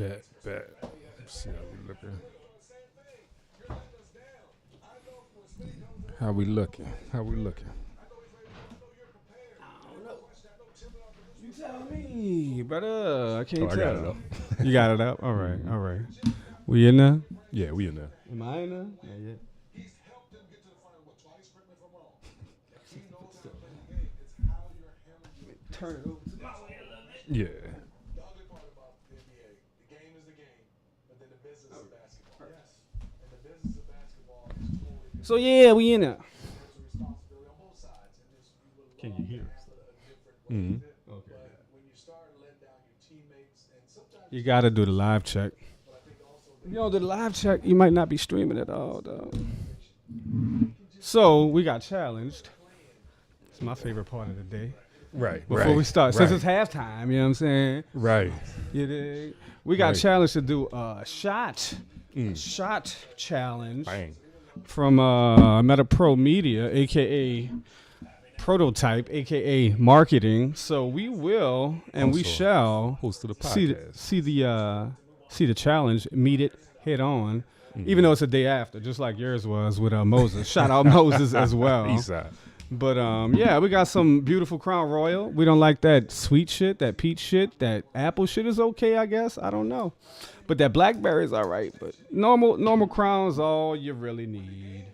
Bet. Let's see how we looking. How we looking? You tell me, brother. I can't tell. I got it up. You got it up? All right. We in there? Yeah, we in there. Am I in there? Yeah, yeah. Turn it over to my way a little bit. Yeah. The ugly part about the NBA, the game is the game, but then the business of basketball. Yes. And the business of basketball is totally different. So yeah, we in there. There's a responsibility on both sides, and this you would Can you hear us? a different way. Okay. But when you start letting down your teammates, and sometimes You got to do the live check. but I think also If you don't do the live check, you might not be streaming at all, though. So we got challenged. It's my favorite part of the day. Right. Before we start, since it's halftime, you know what I'm saying? Right. You dig? We got Right. challenged to do a shot challenge Bang. from Meta Pro Media, aka Prototype, aka Marketing. So we will and we Also, shall Host of the see podcast. see the challenge, meet it head on. Even though it's a day after, just like yours was with Moses. Shout out Moses as well. Eastside. But yeah, we got some beautiful Crown Royal. We don't like that sweet shit, that peach shit, that apple shit is okay, I guess. I don't know. But that blackberry is all right. But normal Crown is all you really need.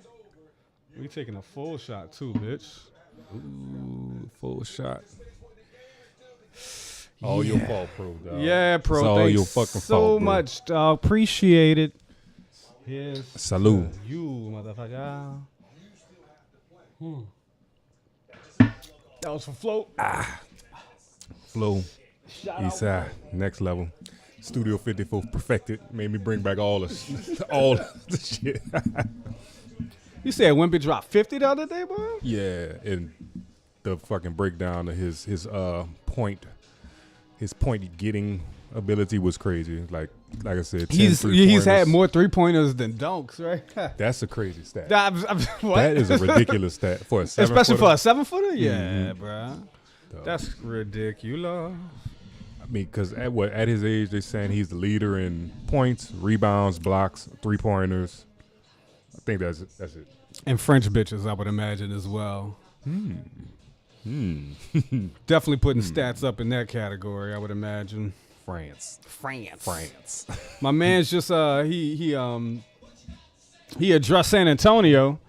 We taking a full shot too, bitch. Ooh, full shot. All your fault, pro, dog. Yeah, pro. It's all Thanks your fucking so fault, bro. much, dog. Appreciate it. Here's Salute. you, motherfucker. That was for float. Flow. Shout out. Eastside. Next level. Studio 54 perfected. Made me bring back all the shit. You said Wemby dropped 50 the other day, bro? Yeah, and the fucking breakdown of his point getting ability was crazy. Like I said, 10 He's three-pointers. had more 3-pointers than dunks, right? That's a crazy stat. What? That is a ridiculous stat for a 7-footer. Especially for a 7-footer? Yeah, Mhm. bro. Dog. That's ridiculous. I mean, because at his age, they're saying he's the leader in points, rebounds, blocks, 3-pointers. I think that's it. And French bitches, I would imagine, as well. Hmm. Definitely putting stats up in that category, I would imagine. France. France. My man's just he addressed San Antonio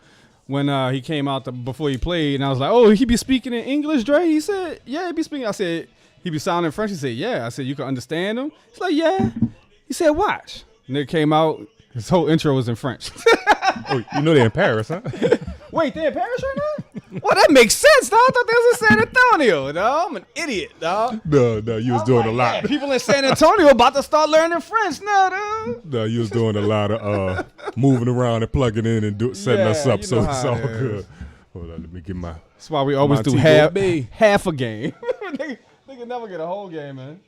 when he came out before he played, and I was like, oh, he be speaking in English, Dre? He said, yeah, he be speaking. I said, he be sounding French. He said, yeah. I said, you can understand him? He's like, yeah. He said, watch. And it came out, his whole intro was in French. Oh, you know they're in Paris, huh? Wait, they're in Paris right now? Well, that makes sense, dog. I thought they was in San Antonio, dog. I'm an idiot, dog. No, you was doing a lot. Yeah, people in San Antonio about to start learning French now, dude. No, you was doing a lot of moving around and plugging in and setting us Yeah, up, you so know it's how all it is. good. Hold on, let me get my. That's why we always do Montego half a game. They can never get a whole game, man.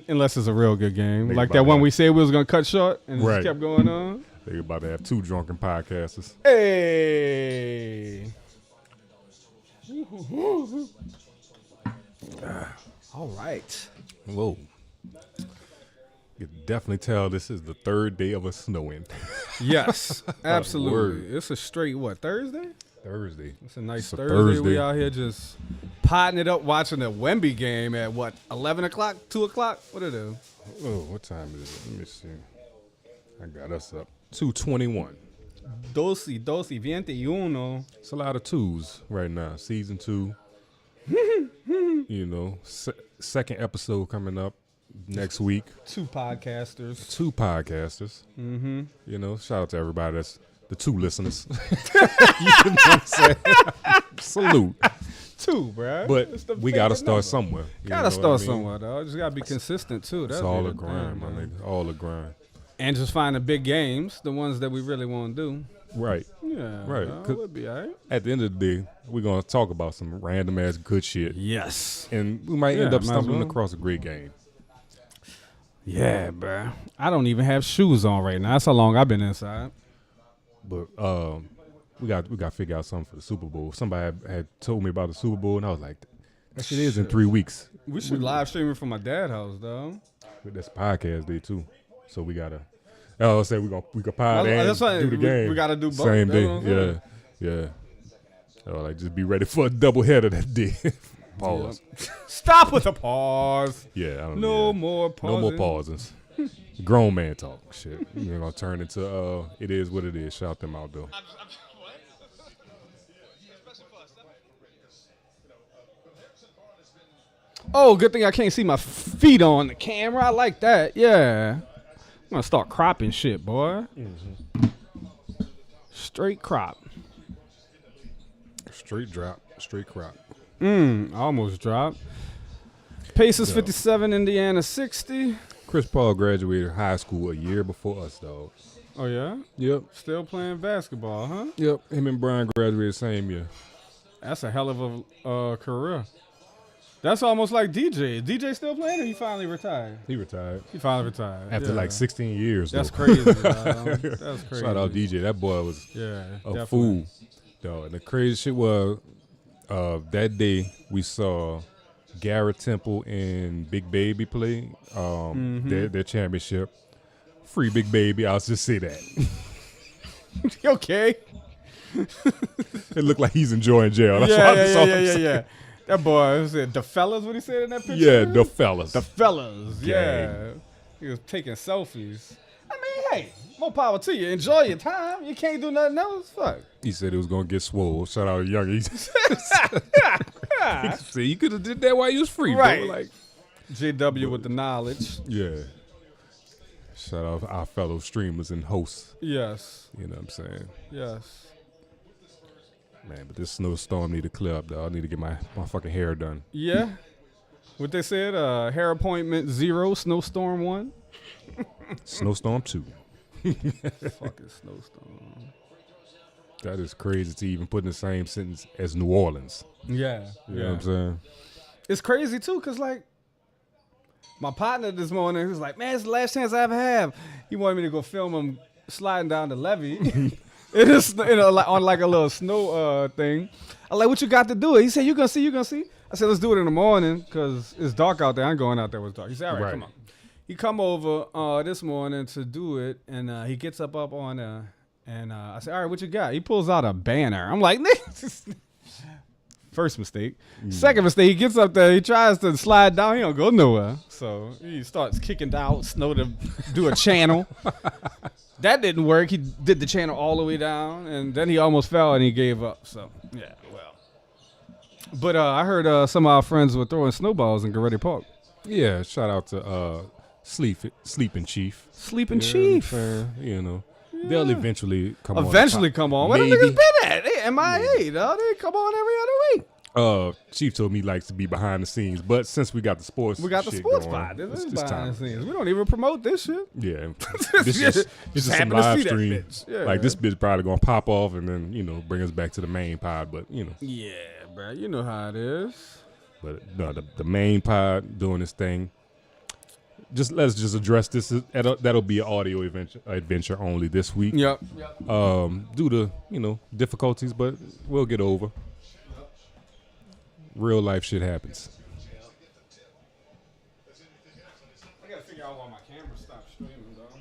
Unless it's a real good game. They Like about that to one have- we said we was going to cut short and it Right. just kept going on. They about to have 2 drunken podcasters. Hey. All right. Whoa. You can definitely tell this is the 3rd day of a snowing. Yes, absolutely. Word. It's a straight, Thursday? Thursday. It's a nice It's a Thursday. We Thursday. out here just potting it up, watching the Wemby game at 11 o'clock, 2 o'clock? What it is? Oh, what time is it? Let me see. I got us up. 2:21. 21. It's a lot of 2s right now. Season 2. You know, second episode coming up next week. 2 podcasters. 2 podcasters. Mm-hmm. You know, shout out to everybody that's the 2 listeners. You know what I'm saying? Salute. 2, bruh. But It's the we got to favorite start number. somewhere. You Gotta know what start I mean? somewhere, dog. Just gotta be consistent too. It's That's all the a grind, thing, my nigga. All a grind. And just find the big games, the ones that we really want to do. Right. Yeah, Right. dog, 'Cause- we'll be all right. At the end of the day, we're going to talk about some random ass good shit. Yes. And we might Yeah, end up might as stumbling well. across a great game. Yeah, bruh. I don't even have shoes on right now. That's how long I've been inside. But we got to figure out something for the Super Bowl. Somebody had told me about the Super Bowl, and I was like, that shit is in 3 weeks. We should live stream it from my dad's house, though. That's podcast day too, so we gotta. I'll say we could pod That's and why do the game. we gotta do both. Same That's day. what I'm saying. Yeah. Like just be ready for a double header that day. Pause. Stop with the pause. Yeah, I don't No know. more pausing. No more pauses. Grown man talk. Shit. You're gonna turn into it is what it is. Shout them out though. Oh, good thing I can't see my feet on the camera. I like that. Yeah. I'm gonna start cropping shit, boy. Straight crop. Straight drop. Straight crop. Almost dropped. Pacers Yeah. 57, Indiana 60. Chris Paul graduated high school a year before us, dog. Oh, yeah? Yep. Still playing basketball, huh? Yep. Him and Brian graduated same year. That's a hell of a career. That's almost like DJ. DJ still playing or he finally retired? He retired He finally retired. after yeah. like 16 years. That's though. crazy, dog. That's crazy. Shout out DJ. That boy was Yeah, a definitely. fool, dog. And the crazy shit was that day we saw Garrett Temple and Big Baby play their championship. Free Big Baby. I'll just say that. Okay. It looked like he's enjoying jail. That's all I'm saying. Yeah. That boy, was it the fellas, what he said in that picture? Yeah, the fellas. The fellas, Gang. yeah. He was taking selfies. I mean, hey, more power to you. Enjoy your time. You can't do nothing else. Fuck. He said it was gonna get swole. Shout out to Young. He said you could have did that while you was free, Right. bro. Like, JW with the knowledge. yeah. Shout out our fellow streamers and hosts. Yes. You know what I'm saying? Yes. Man, but this snowstorm need to clear up, though. I need to get my fucking hair done. Yeah. What they said, hair appointment 0, snowstorm 1. Snowstorm 2. Fucking snowstorm. That is crazy to even put in the same sentence as New Orleans. Yeah. You know what I'm saying? It's crazy too, cause like my partner this morning, he was like, "Man, it's the last chance I ever have." He wanted me to go film him sliding down the levee. It is, like, on like a little snow thing. I'm like, "What you got to do it?" He said, "You gonna see, you gonna see." I said, "Let's do it in the morning, cause it's dark out there. I'm going out there when it's dark." He said, "All right, Right. come on." He come over this morning to do it, and he gets up on and I said, "All right, what you got?" He pulls out a banner. I'm like, first mistake. Second mistake, he gets up there, he tries to slide down, he don't go nowhere. So he starts kicking down snow to do a channel. That didn't work. He did the channel all the way down, and then he almost fell and he gave up. So, yeah, well. But I heard some of our friends were throwing snowballs in Goretti Park. Yeah, shout out to Sleeping Chief. Sleeping You know Chief. what I'm saying? You know, they'll eventually come on. Eventually come on. Where the Maybe. niggas been at? They MIA, dog. They come on every other week. Chief told me he likes to be behind the scenes, but since we got the sports, We got the shit sports going, pod. This it's is just behind the time. scenes. We don't even promote this shit. Yeah, this is Just it's just some happen to live see that stream. bitch. Yeah. Like this bitch probably gonna pop off and then bring us back to the main pod, but Yeah, bro. You know how it is. but no, the main pod doing this thing. Let's just address this. That'll be an audio adventure only this week. Yep. Due to difficulties, but we'll get over. Real life shit happens. I gotta figure out why my camera stopped streaming, dog.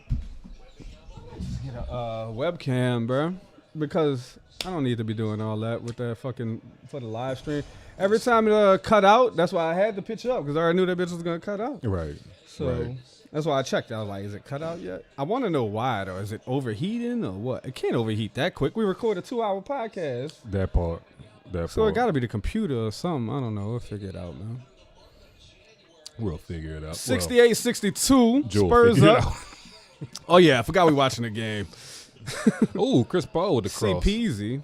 Just get a webcam, bro, because I don't need to be doing all that with that fucking for the live stream. Every time it cut out, that's why I had the picture up because I already knew that bitch was gonna cut out. Right. So Right. that's why I checked. I was like, is it cut out yet? I want to know why, though. Is it overheating or what? It can't overheat that quick. We record a 2-hour podcast. That part. So it got to be the computer or something. I don't know. We'll figure it out, man. We'll figure it out. 68-62. Joe Spurs figured it up. out. Oh, yeah. I forgot we watching the game. Oh, Chris Paul with the See cross. peasy.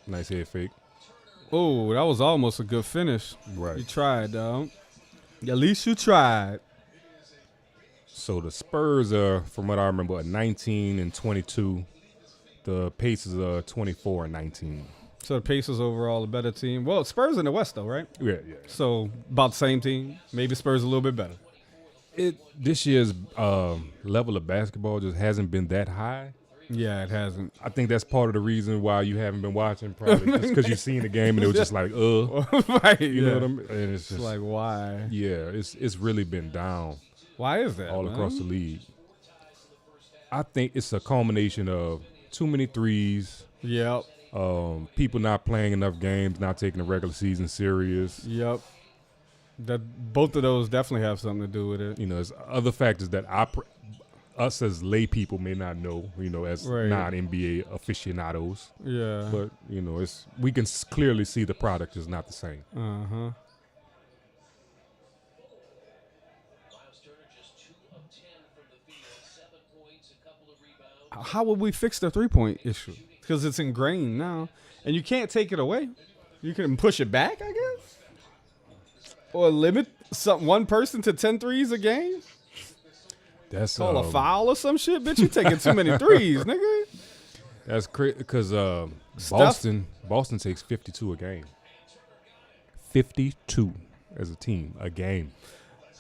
Nice head fake. Oh, that was almost a good finish. Right. You tried, dog. At least you tried. So the Spurs are, from what I remember, 19-22. The Pacers are 24-19. So the Pacers overall a better team. Well, Spurs in the West, though, right? Yeah. So about the same team. Maybe Spurs a little bit better. This year's level of basketball just hasn't been that high. Yeah, it hasn't. I think that's part of the reason why you haven't been watching, probably just because you've seen the game and it was just like, Right, you know what I mean? And it's just It's like, why? yeah, it's really been down. Why is that? all man? across the league. I think it's a culmination of too many threes, Yep. people not playing enough games, not taking the regular season serious. Yep. That both of those definitely have something to do with it. You know, there's other factors that us as lay people may not know, you know, as Right. non-NBA aficionados. Yeah. But, you know, we can clearly see the product is not the same. Uh-huh. How would we fix the 3-point issue? Because it's ingrained now. And you can't take it away. You can push it back, I guess? Or limit one person to 10 threes a game? That's Call a foul or some shit? Bitch, you taking too many threes, nigga. That's crazy because Boston takes 52 a game. 52 as a team, a game.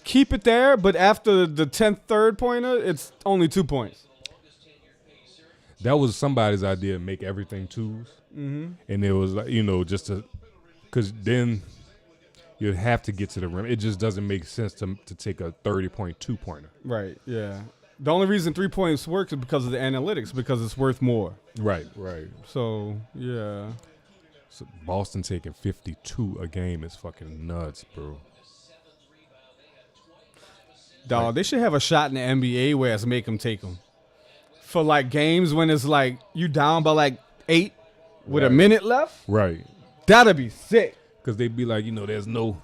Keep it there, but after the 10th third-pointer, it's only 2 points. That was somebody's idea, make everything twos. Mm-hmm. And it was like, you know, just because then you'd have to get to the rim. It just doesn't make sense to take a 30-point two-pointer. Right, yeah. The only reason 3 points works is because of the analytics, because it's worth more. Right. So, yeah. So Boston taking 52 a game is fucking nuts, bro. Dog, they should have a shot in the NBA where it's make them take them. For, like, games when it's, like, you down by, like, 8 with a minute left. Right. That'd be sick. Because they'd be like, you know, there's no,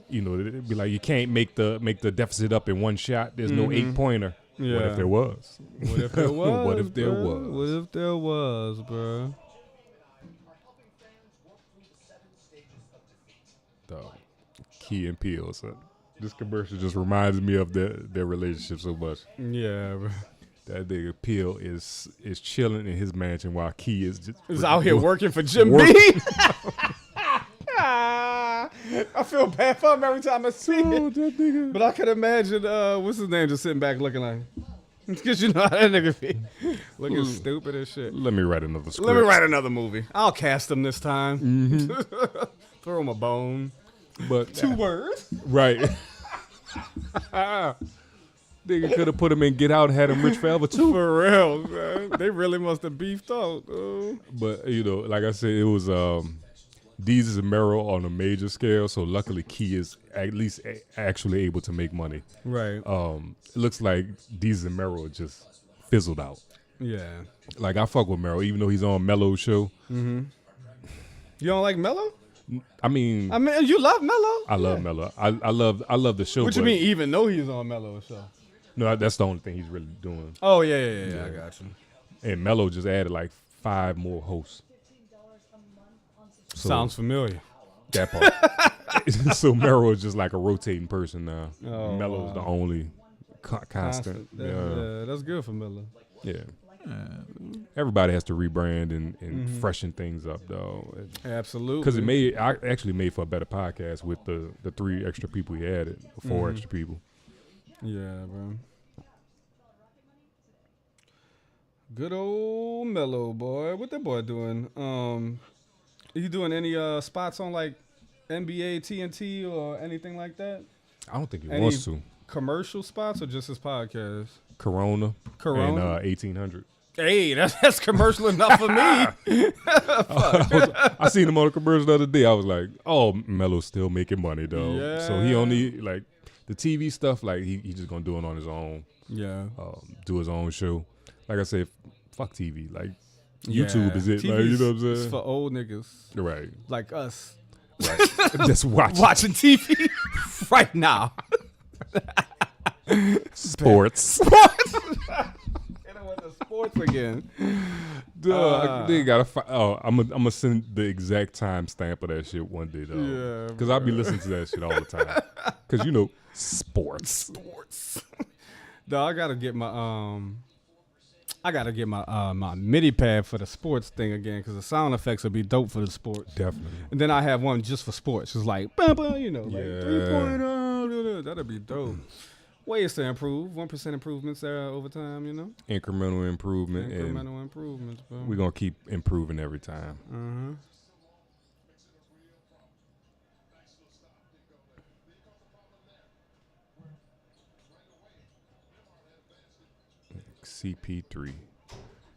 you know, they'd be like, you can't make the deficit up in one shot. There's no 8-pointer. Yeah. What if there was? What if there was? What if there bro? was? What if there was, bro? Dog. Key and Peele, son. This commercial just reminds me of their relationship so much. Yeah, bro. That nigga Peele is chilling in his mansion while Key is just Is out here working for Jim B. I feel bad for him every time I see it. that nigga. But I could imagine, what's his name, just sitting back looking like, because you know how that nigga be. Looking stupid as shit. Let me write another script. Let me write another movie. I'll cast him this time. Throw him a bone. But 2 words. right. Nigga could have put him in Get Out and had him rich forever too. For real, man. They really must have beefed out. But you know, like I said, it was Deezus and Mero on a major scale. So luckily, Key is at least actually able to make money. Right. It looks like Deezus and Mero just fizzled out. Yeah. Like I fuck with Mero, even though he's on Mello's show. You don't like Mello? I mean, You love Mello? I love Mello. I love the show. What you mean, even though he's on Mello's show? No, that's the only thing he's really doing. Oh, yeah. I got you. And Mello just added like 5 more hosts. So Sounds familiar. that part. So Mero is just like a rotating person now. Oh, Mello's the only constant. Yeah. That's good for Mello. Yeah. Everybody has to rebrand and freshen things up, though. Absolutely. Because I actually made for a better podcast with the 3 extra people he added, 4 extra people. Yeah, bro. Good old Mello boy. What that boy doing? You doing any spots on like NBA, TNT, or anything like that? I don't think he Any wants to. commercial spots or just his podcast? Corona. Corona? And 1800. Hey, that's commercial enough for me. I seen him on a commercial the other day. I was like, oh, Melo's still making money, though. Yeah. So he only, like, the TV stuff, like, he just going to do it on his own. Yeah. Do his own show. Like I said, fuck TV. Like, YouTube is it. TV's Like, you know what I'm saying? It's for old niggas Right. like us. Right. Just Watching TV right now. sports. And I went to sports again. They gotta. I'm gonna send the exact time stamp of that shit one day, though. Yeah, because I'll be listening to that shit all the time. Because you know, sports. Dog, I gotta get my my MIDI pad for the sports thing again because the sound effects would be dope for the sports. Definitely. And then I have one just for sports. It's like, you know, like Yeah. 3.0. That'd be dope. Ways to improve. 1% improvements there over time, you know? Incremental improvement, and Incremental improvements, bro. we're gonna keep improving every time. Uh-huh. CP3.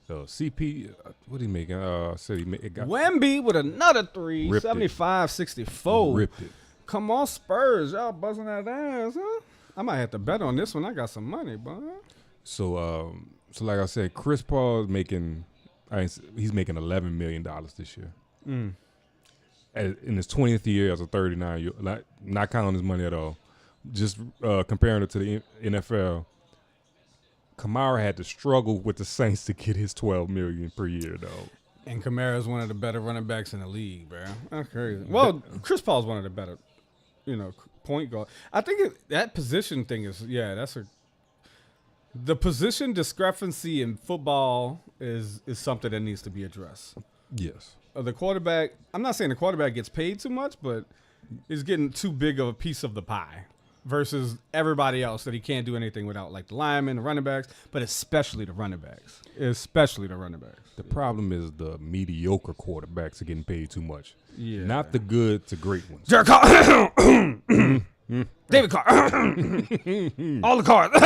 CP, what he making? Said he got Wemby with another 3, Ripped it. 75-64. ripped it. Come on, Spurs. Y'all buzzing that ass, huh? I might have to bet on this one. I got some money, bro. So like I said, Chris Paul is making, he's making $11 million this year. In his 20th year as a 39-year, not counting his money at all. Just comparing it to the NFL, Kamara had to struggle with the Saints to get his $12 million per year, though. And Kamara's one of the better running backs in the league, bro. That's crazy. Well, Chris Paul's one of the better, point guard. I think that position thing is, the position discrepancy in football is something that needs to be addressed. Yes. The quarterback, I'm not saying the quarterback gets paid too much, but is getting too big of a piece of the pie versus everybody else that he can't do anything without, like the linemen, the running backs, but especially the running backs. The problem is the mediocre quarterbacks are getting paid too much. Yeah. Not the good to great ones. Derek Carr. David Carr. All the cards.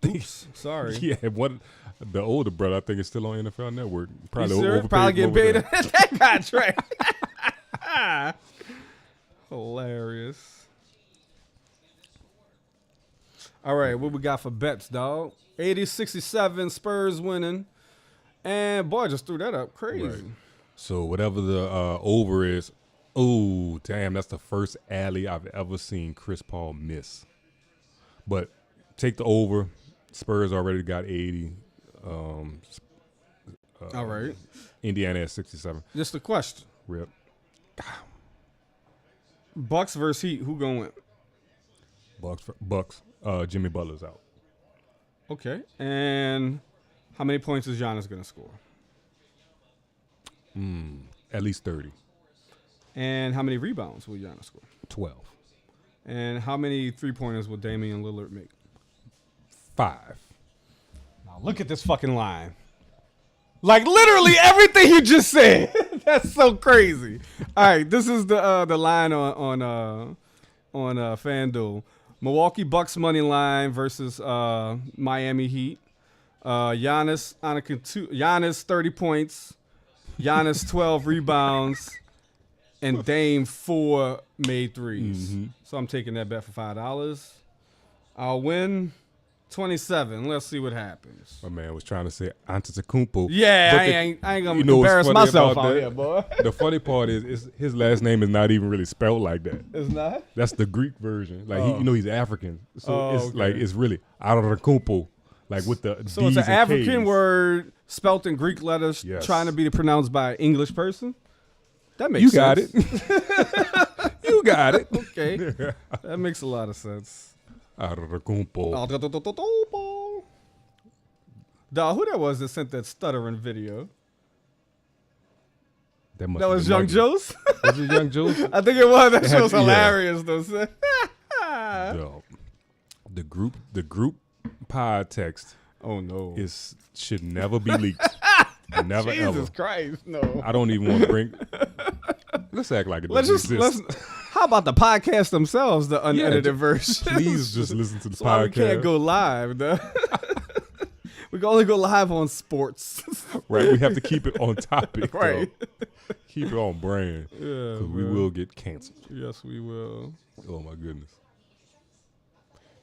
Oops, sorry. Yeah, the older brother, I think, is still on NFL Network. Probably overpaid. Probably getting paid over there. that contract. Hilarious. All right, what we got for bets, dog? 80-67, Spurs winning. And boy, just threw that up. Crazy. Right. So whatever the over is, oh, damn, that's the first alley I've ever seen Chris Paul miss. But take the over. Spurs already got 80. All right. Indiana at 67. Just a question. Rip. Bucks versus Heat. Who going to win? Bucks. Jimmy Butler's out. Okay. And how many points is Giannis going to score? At least 30. And how many rebounds will Giannis score? 12. And how many three-pointers will Damian Lillard make? 5. Now look at this fucking line. Like literally everything you just said. That's so crazy. All right, this is the line on FanDuel. Milwaukee Bucks money line versus Miami Heat. Giannis 30 points. Giannis 12 rebounds. And Dame 4 made threes. Mm-hmm. So I'm taking that bet for $5. I'll win 27. Let's see what happens. My man was trying to say Antetokounmpo. Yeah, But I ain't gonna you know what's embarrass funny myself about out that? here, boy. The funny part is his last name is not even really spelled like that. It's not? That's the Greek version. Like he's African, so it's okay. like it's really Antetokounmpo, like with the So D's it's an and African K's. word spelt in Greek letters Yes. trying to be pronounced by an English person? That makes You sense. got it. You got it. Okay. That makes a lot of sense. Antetokounmpo. Dog, who that was that sent that stuttering video? That That was Young Joe. Joe's? Was it Young Joe? I think it was. That It shit had was to- yeah. hilarious, though. Son. Yo, the group pod text Oh, no. should never be leaked. Never Jesus ever. Christ, no. I don't even want to bring. Let's act like it doesn't exist. How about the podcast themselves, the unedited Yeah, version? Please just listen to the That's why podcast. we can't go live, though. We can only go live on sports. Right, we have to keep it on topic. Right. Though. Keep it on brand. Yeah, Because we man. will get canceled. Yes, we will. Oh, my goodness.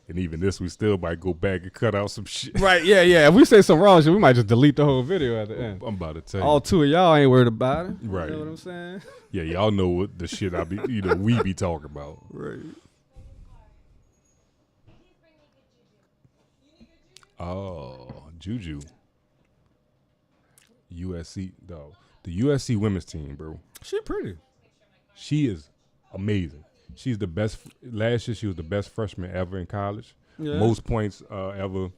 And even this, we still might go back and cut out some shit. Right, yeah. If we say some wrong shit, we might just delete the whole video at the end. I'm about to tell you. All two of y'all ain't worried about it. Right. You know what I'm saying? Yeah, y'all know what the shit we be talking about. Right. Oh, Juju. USC, though. The USC women's team, bro. She pretty. She is amazing. She's the best. Last year, she was the best freshman ever in college. Yeah. Most points ever.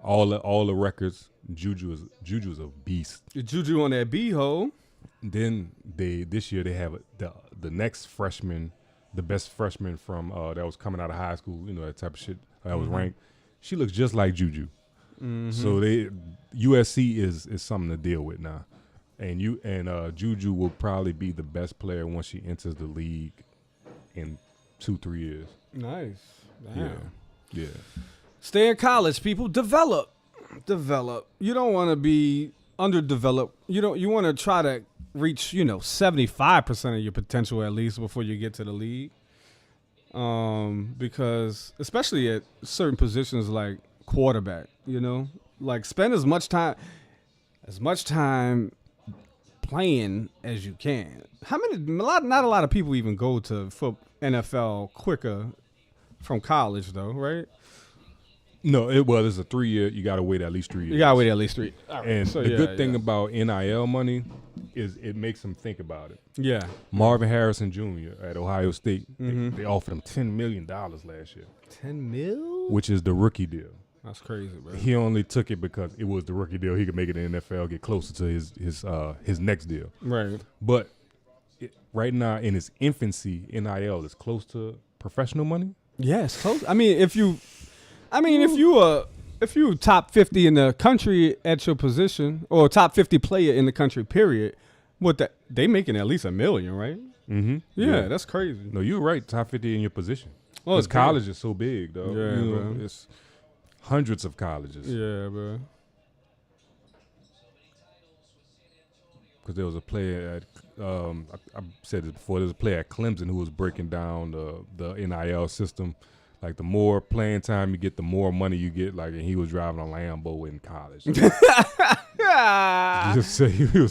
All the records. Juju is a beast. Juju on that B-hole. Then this year they have the next freshman, the best freshman from that was coming out of high school. You know, that type of shit that was ranked. She looks just like Juju. So USC is something to deal with now, and Juju will probably be the best player once she enters the league in 2-3 years. Nice. Damn. Yeah. Stay in college, people. Develop. You don't want to be underdeveloped. You want to try to reach 75% of your potential at least before you get to the league. Because especially at certain positions like quarterback, like spend as much time playing as you can. Not a lot of people even go to NFL quicker from college though, right? No, it's a 3 year. You got to wait at least 3 years. You got to wait at least 3. Right. And the good thing about NIL money is it makes them think about it. Yeah. Marvin Harrison Jr. at Ohio State, they offered him $10 million last year. 10 mil? Which is the rookie deal. That's crazy, bro. He only took it because it was the rookie deal. He could make it in the NFL, get closer to his next deal. Right. But right now in its infancy, NIL is close to professional money. Yes, close. If you top 50 in the country at your position, or top 50 player in the country, period, they making at least $1 million, right? Mm-hmm. Yeah, that's crazy. No, you're right. Top 50 in your position. Well, because college is so big, though. Yeah, bro. It's hundreds of colleges. Yeah, bro. Because there was a player at, I said it before, there was a player at Clemson who was breaking down the NIL system. Like, the more playing time you get, the more money you get. Like, and he was driving a Lambo in college.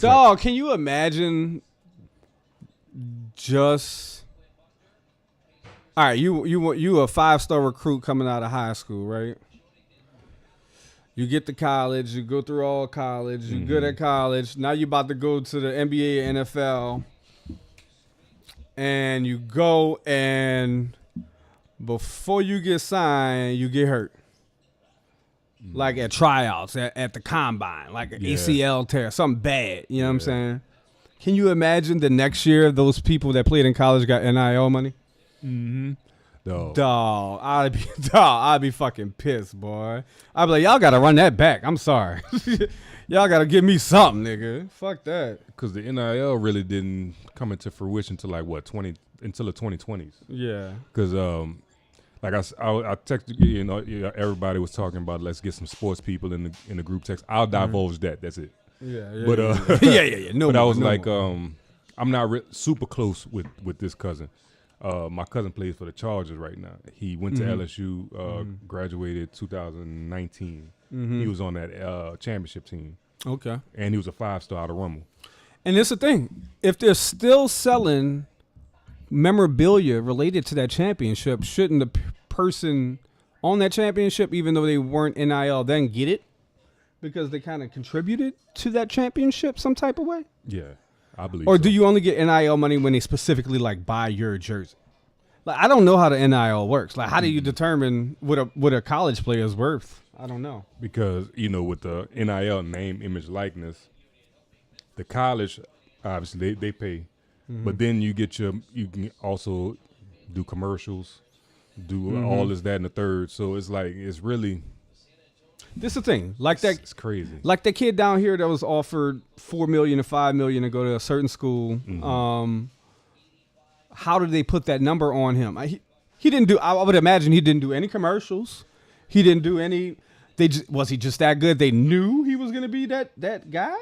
Dog, can you imagine just... All right, you a 5-star recruit coming out of high school, right? You get to college, you go through all college, you're good at college. Now you're about to go to the NBA, NFL. And you go and... Before you get signed, you get hurt. Like at tryouts, at the combine, like an ACL tear, something bad. You know what I'm saying? Can you imagine the next year those people that played in college got NIL money? Mm-hmm. Dog, I'd be fucking pissed, boy. I'd be like, y'all gotta run that back. I'm sorry. Y'all gotta give me something, nigga. Fuck that. Because the NIL really didn't come into fruition until until the 2020s. Yeah. Because like I texted you, everybody was talking about let's get some sports people in the group text. I'll divulge that. That's it. Yeah. But yeah. No. But I was no like, more. I'm not super close with this cousin. My cousin plays for the Chargers right now. He went to LSU, graduated 2019. He was on that championship team. Okay. And he was a 5-star out of Rummel. And it's the thing. If they're still selling memorabilia related to that championship, shouldn't the person on that championship, even though they weren't NIL, then get it? Because they kind of contributed to that championship some type of way? Yeah, I believe Or so. do you only get NIL money when they specifically, like, buy your jersey? Like, I don't know how the NIL works. Like, how do you determine what a college player is worth? I don't know. Because, with the NIL, name, image, likeness, the college, obviously, they pay. But then you can also do commercials, do all this, that, and the third. So it's like, it's really... This is the thing. Like that, it's crazy. Like the kid down here that was offered $4 million to $5 million to go to a certain school. How did they put that number on him? He didn't do... I would imagine he didn't do any commercials. He didn't do any... Was he just that good? They knew he was going to be that guy?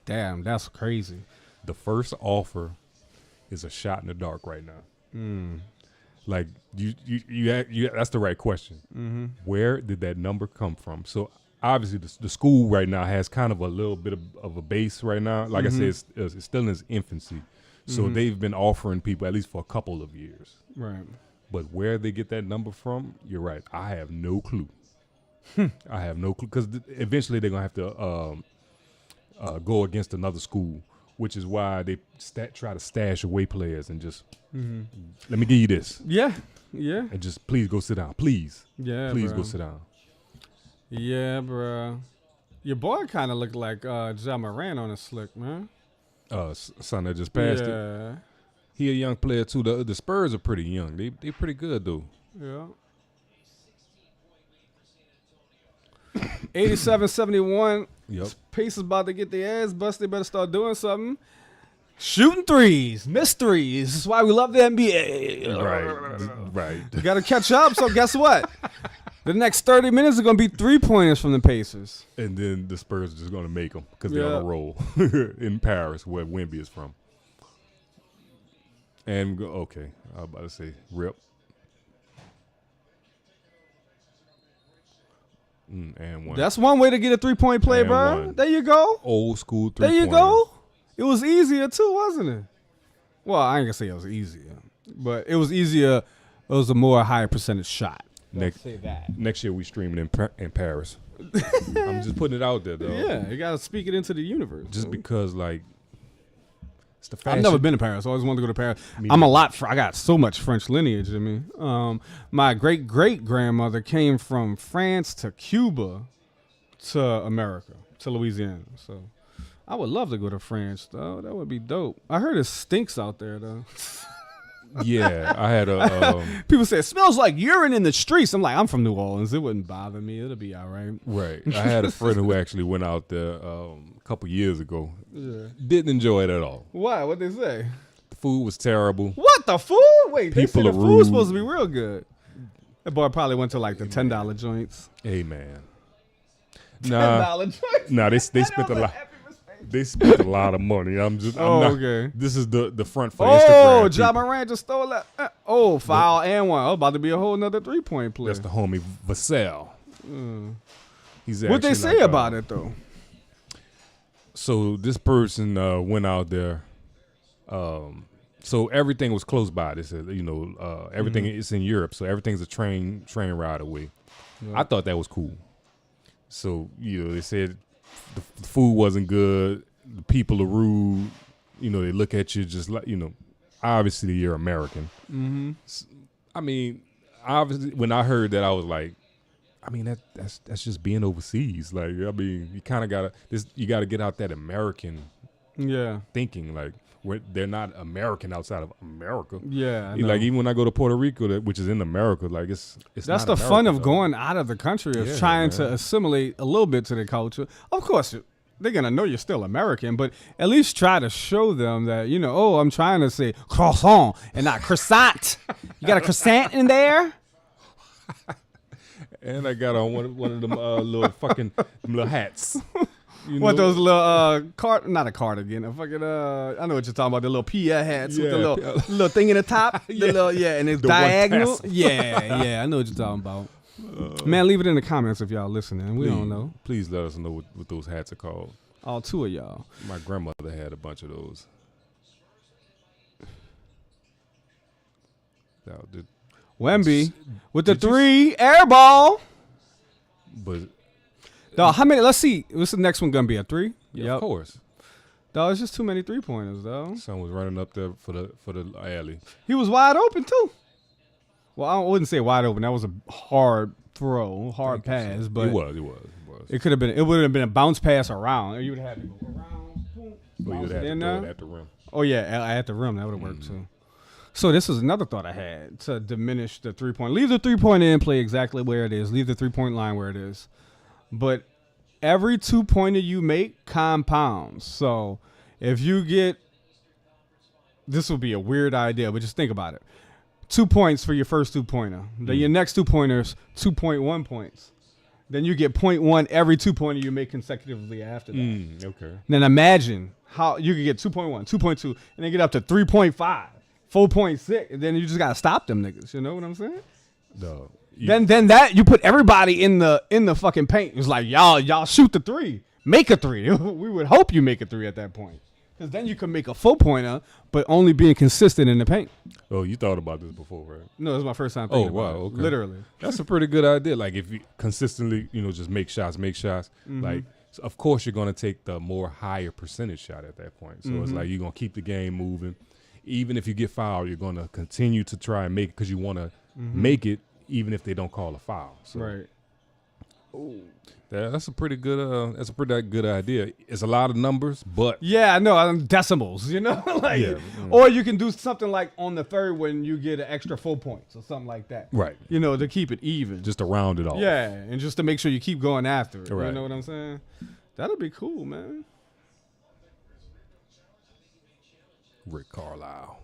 Damn, that's crazy. The first offer is a shot in the dark right now. Like you that's the right question. Where did that number come from? So obviously the school right now has kind of a little bit of a base right now. Like I said, it's still in its infancy. So they've been offering people at least for a couple of years. Right. But where they get that number from, you're right. I have no clue. I have no clue because eventually they're gonna have to go against another school. Which is why they try to stash away players and just let me give you this. Yeah. And just please go sit down. Please. Yeah, Please bro. go sit down. Yeah, bro. Your boy kind of looked like Ja Morant on a slick, man. Son that just passed it. Yeah. He a young player too. The Spurs are pretty young. They pretty good though. Yeah. 87-71. Yep. Pacers about to get their ass busted. They better start doing something. Shooting threes, missed threes. This is why we love the NBA. Right. We got to catch up. So guess what? The next 30 minutes are going to be 3-pointers from the Pacers. And then the Spurs are just going to make them because they're on Yeah. a roll in Paris, where Wemby is from. And okay, I was about to say rip. And one. That's one way to get a 3-point play, And bro. one. There you go. Old school There 3-pointer. you go. It was easier too, wasn't it? Well, I ain't gonna say it was easier, but it was easier. It was a more higher percentage shot. Next, Say that. next year we streaming in Paris. I'm just putting it out there, though. Yeah, you gotta speak it into the universe. Just bro. because, like, it's the fashion. I've never been to Paris. I always wanted to go to Paris. Me I'm a neither. lot. I got so much French lineage in me. My great grandmother came from France to Cuba to America to Louisiana. So I would love to go to France, though. That would be dope. I heard it stinks out there, though. Yeah, I had a People say it smells like urine in the streets. I'm like, I'm from New Orleans. It wouldn't bother me. It'll be all right. right. I had a friend who actually went out there a couple years ago. Yeah. Didn't enjoy it at all. Why? What'd they say? The food was terrible. What, the food? Wait, they People said the are food's rude. supposed to be real good. That boy probably went to like the $10 joints. Hey man, nah, joints? nah. They spent a lot. They spent a lot of money. I'm Oh, not, okay. This is the front for Oh, Instagram. Ja people. Morant just stole that. Foul and one. Oh, about to be a whole nother 3-point play. That's the homie Vassell. He's What they actually say like, about it, though? So this person went out there. So everything was close by. They said, everything is in Europe, so everything's a train ride away. I thought that was cool. So they said the food wasn't good. The people are rude. They look at you just like obviously you're American. Mm-hmm. I mean, obviously when I heard that, I was like, I mean that's just being overseas. Like, I mean, you kind of gotta get out that American Yeah. thinking. Like, they're not American outside of America. Yeah. I know. Like, even when I go to Puerto Rico, which is in America, like it's That's not the America, fun of though. going out of the country, of Yeah, trying man. to assimilate a little bit to the culture. Of course, they're going to know you're still American, but at least try to show them that, I'm trying to say croissant and not croissant. You got a croissant in there? And I got on one of them little fucking little hats. What, those little, not a cardigan, a fucking, I know what you're talking about, the little Pierre hats with the Yeah, little thing in the top. Yeah. And it's The one diagonal. tassel. Yeah, I know what you're talking about. Man, leave it in the comments if y'all listening. We don't know. Please let us know what those hats are called. All two of y'all. My grandmother had a bunch of those. Wemby with the Did you 3 air ball. But Dog, how many? Let's see. What's the next one gonna be? A 3? yeah, of course, Dog, it's just too many 3-pointers, though. son was running up there for the alley. He was wide open too. Well, I wouldn't say wide open. That was a hard throw, hard pass, but It was. it could have been. It would have been a bounce pass around. You would have had to go around, boom, But bounce you'd it have to in throw it there. at the rim. Oh yeah, at the rim that would have worked too. So this is another thought I had to diminish the 3-point. Leave the 3-point in play exactly where it is. Leave the 3-point line where it is. But every 2-pointer you make compounds. So if you get, this will be a weird idea, but just think about it. 2 points for your first 2-pointer. Then your next 2-pointers, 2.1 points. Then you get 0.1 every 2-pointer you make consecutively after that. Okay. Then imagine how you could get 2.1, 2.2, and then get up to 3.5, 4.6, and then you just gotta stop them niggas. You know what I'm saying? No. Then that you put everybody in the fucking paint. It's like y'all shoot the 3, make a 3. We would hope you make a 3 at that point, because then you can make a 4-pointer, but only being consistent in the paint. Oh, you thought about this before, right? No, this is my first time thinking wow, about it. okay. Literally. That's a pretty good idea. Like, if you consistently, just make shots. Like, so of course you're gonna take the more higher percentage shot at that point. So it's like you're gonna keep the game moving. Even if you get fouled, you're gonna continue to try and make it because you want to make it, even if they don't call a foul. So Right. that's a pretty good. That's a pretty good idea. It's a lot of numbers, but Yeah, I know. Decimals, like, Yeah. or you can do something like on the third when you get an extra 4 points or something like that. right, To keep it even. just to round it off. Yeah, and just to make sure you keep going after it. You Right. know what I'm saying? That'd be cool, man. Rick Carlisle.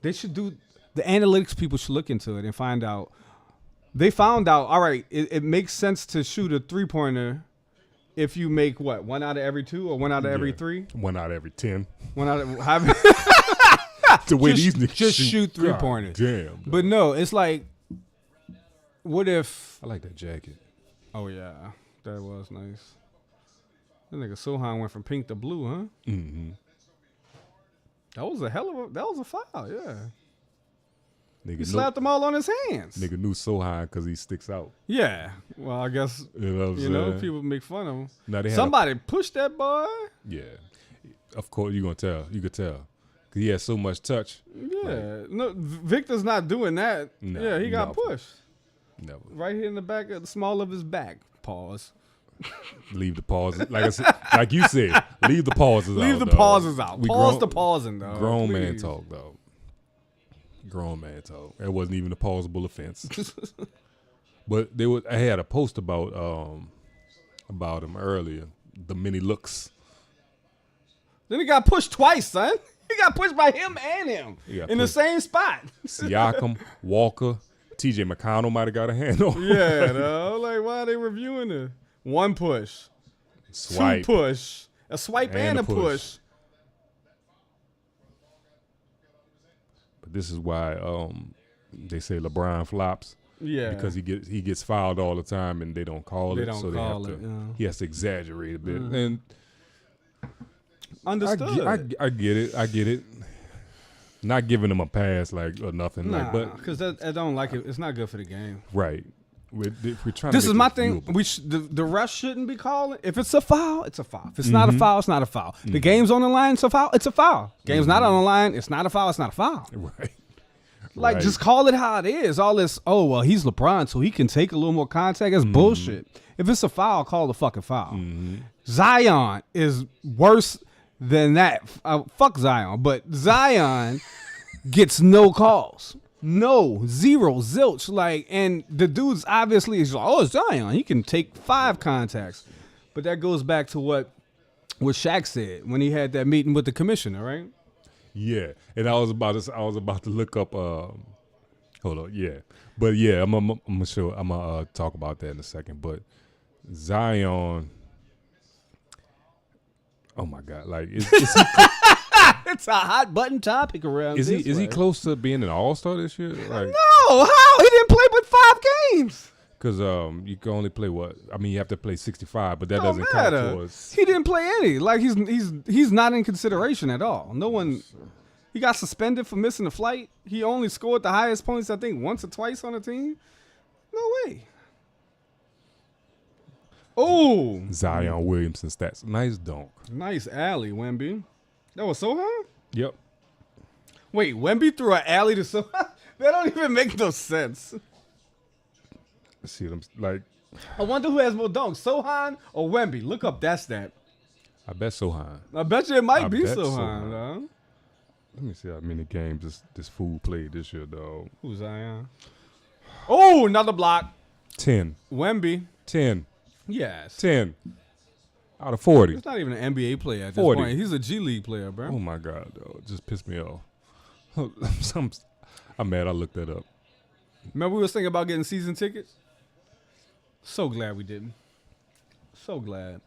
They should do, the analytics people should look into it and find out They found out. All right, it makes sense to shoot a 3-pointer if you make what 1 out of every 2 or 1 out of every 3. 1 out of every 10. 1 out of The way these niggas just shoot God 3-pointers. Damn. But no, it's like, what if? I like that jacket. Oh yeah, that was nice. That nigga Sohan went from pink to blue, huh? Mm-hmm. That was a foul, yeah. He Nigga slapped them all on his hands. Nigga knew Sohan because he sticks out. Yeah. Well, I guess You know what I'm saying? people make fun of him. Now they had Somebody pushed that boy. yeah. Of course, you gonna tell. You could tell. Because he had so much touch. Yeah. No, Victor's not doing that. No, yeah, he got no. pushed. Never. Right here in the back of the small of his back. Pause. Leave the pauses. Like I said, like you said, leave the pauses out. Leave the dog. pauses out. We Pause grown- the pausing, though. Grown man please. talk, though. Grown man talk. It wasn't even a pausable offense. But I had a post about him earlier. The many looks. Then he got pushed twice, son. He got pushed by him and him He got in the pushed. same spot. Siakam, Walker, TJ McConnell might have got a hand on. Yeah, though. Like, why are they reviewing it? 1 push, Swipe. 2 push, a swipe and a a push. push. But this is why they say LeBron flops. Yeah, Because he gets fouled all the time and they don't call They it. don't so call they have it, to. yeah. He has to exaggerate a bit. And understood. I get it. I get it. Not giving him a pass or nothing. Nah, but because I don't like it. It's not good for the game. right. If we're trying This to is make my it thing. viewable. The refs shouldn't be calling. If it's a foul, it's a foul. If it's not a foul, it's not a foul. The game's on the line, it's a foul. It's a foul. Game's not on the line, it's not a foul. It's not a foul. Right. Like, Right. just call it how it is. All this, oh, well, he's LeBron, so he can take a little more contact. That's bullshit. If it's a foul, call the fucking foul. Zion is worse than that. Fuck Zion, but Zion gets no calls. No, 0, zilch. Like, and the dude's obviously is like, oh, it's Zion. He can take 5 contacts. But that goes back to what Shaq said when he had that meeting with the commissioner, right? Yeah, and I was about to look up. Hold on, yeah, but yeah, I'm gonna talk about that in a second. But Zion, oh my God, like is he It's a hot button topic around. is he this is he way. close to being an All-Star this year? Like, No, how? He didn't play but 5 games. because you can only play what? I mean, you have to play 65, but that Don't doesn't count matter. towards. He didn't play any. Like, he's not in consideration at all. No one. He got suspended for missing a flight. He only scored the highest points, I think, once or twice on the team. No way. Oh, Zion Williamson stats, nice dunk. nice alley, Wemby. That was Sohan? Yep. Wait, Wemby threw an alley to Sohan? That don't even make no sense. See them like. I wonder who has more dunks, Sohan or Wemby. Look up that stat. I bet Sohan. I bet you it might I be bet Sohan. Sohan. Though. Let me see how many games this fool played this year, dog. Who's Zion? Oh, another block. 10. Wemby. 10. Yes. 10 out of 40. He's not even an NBA player at this 40. point. He's a G League player, bro. Oh my God, dog. It just pissed me off. I'm mad I looked that up. Remember we was thinking about getting season tickets? So glad we didn't. So glad.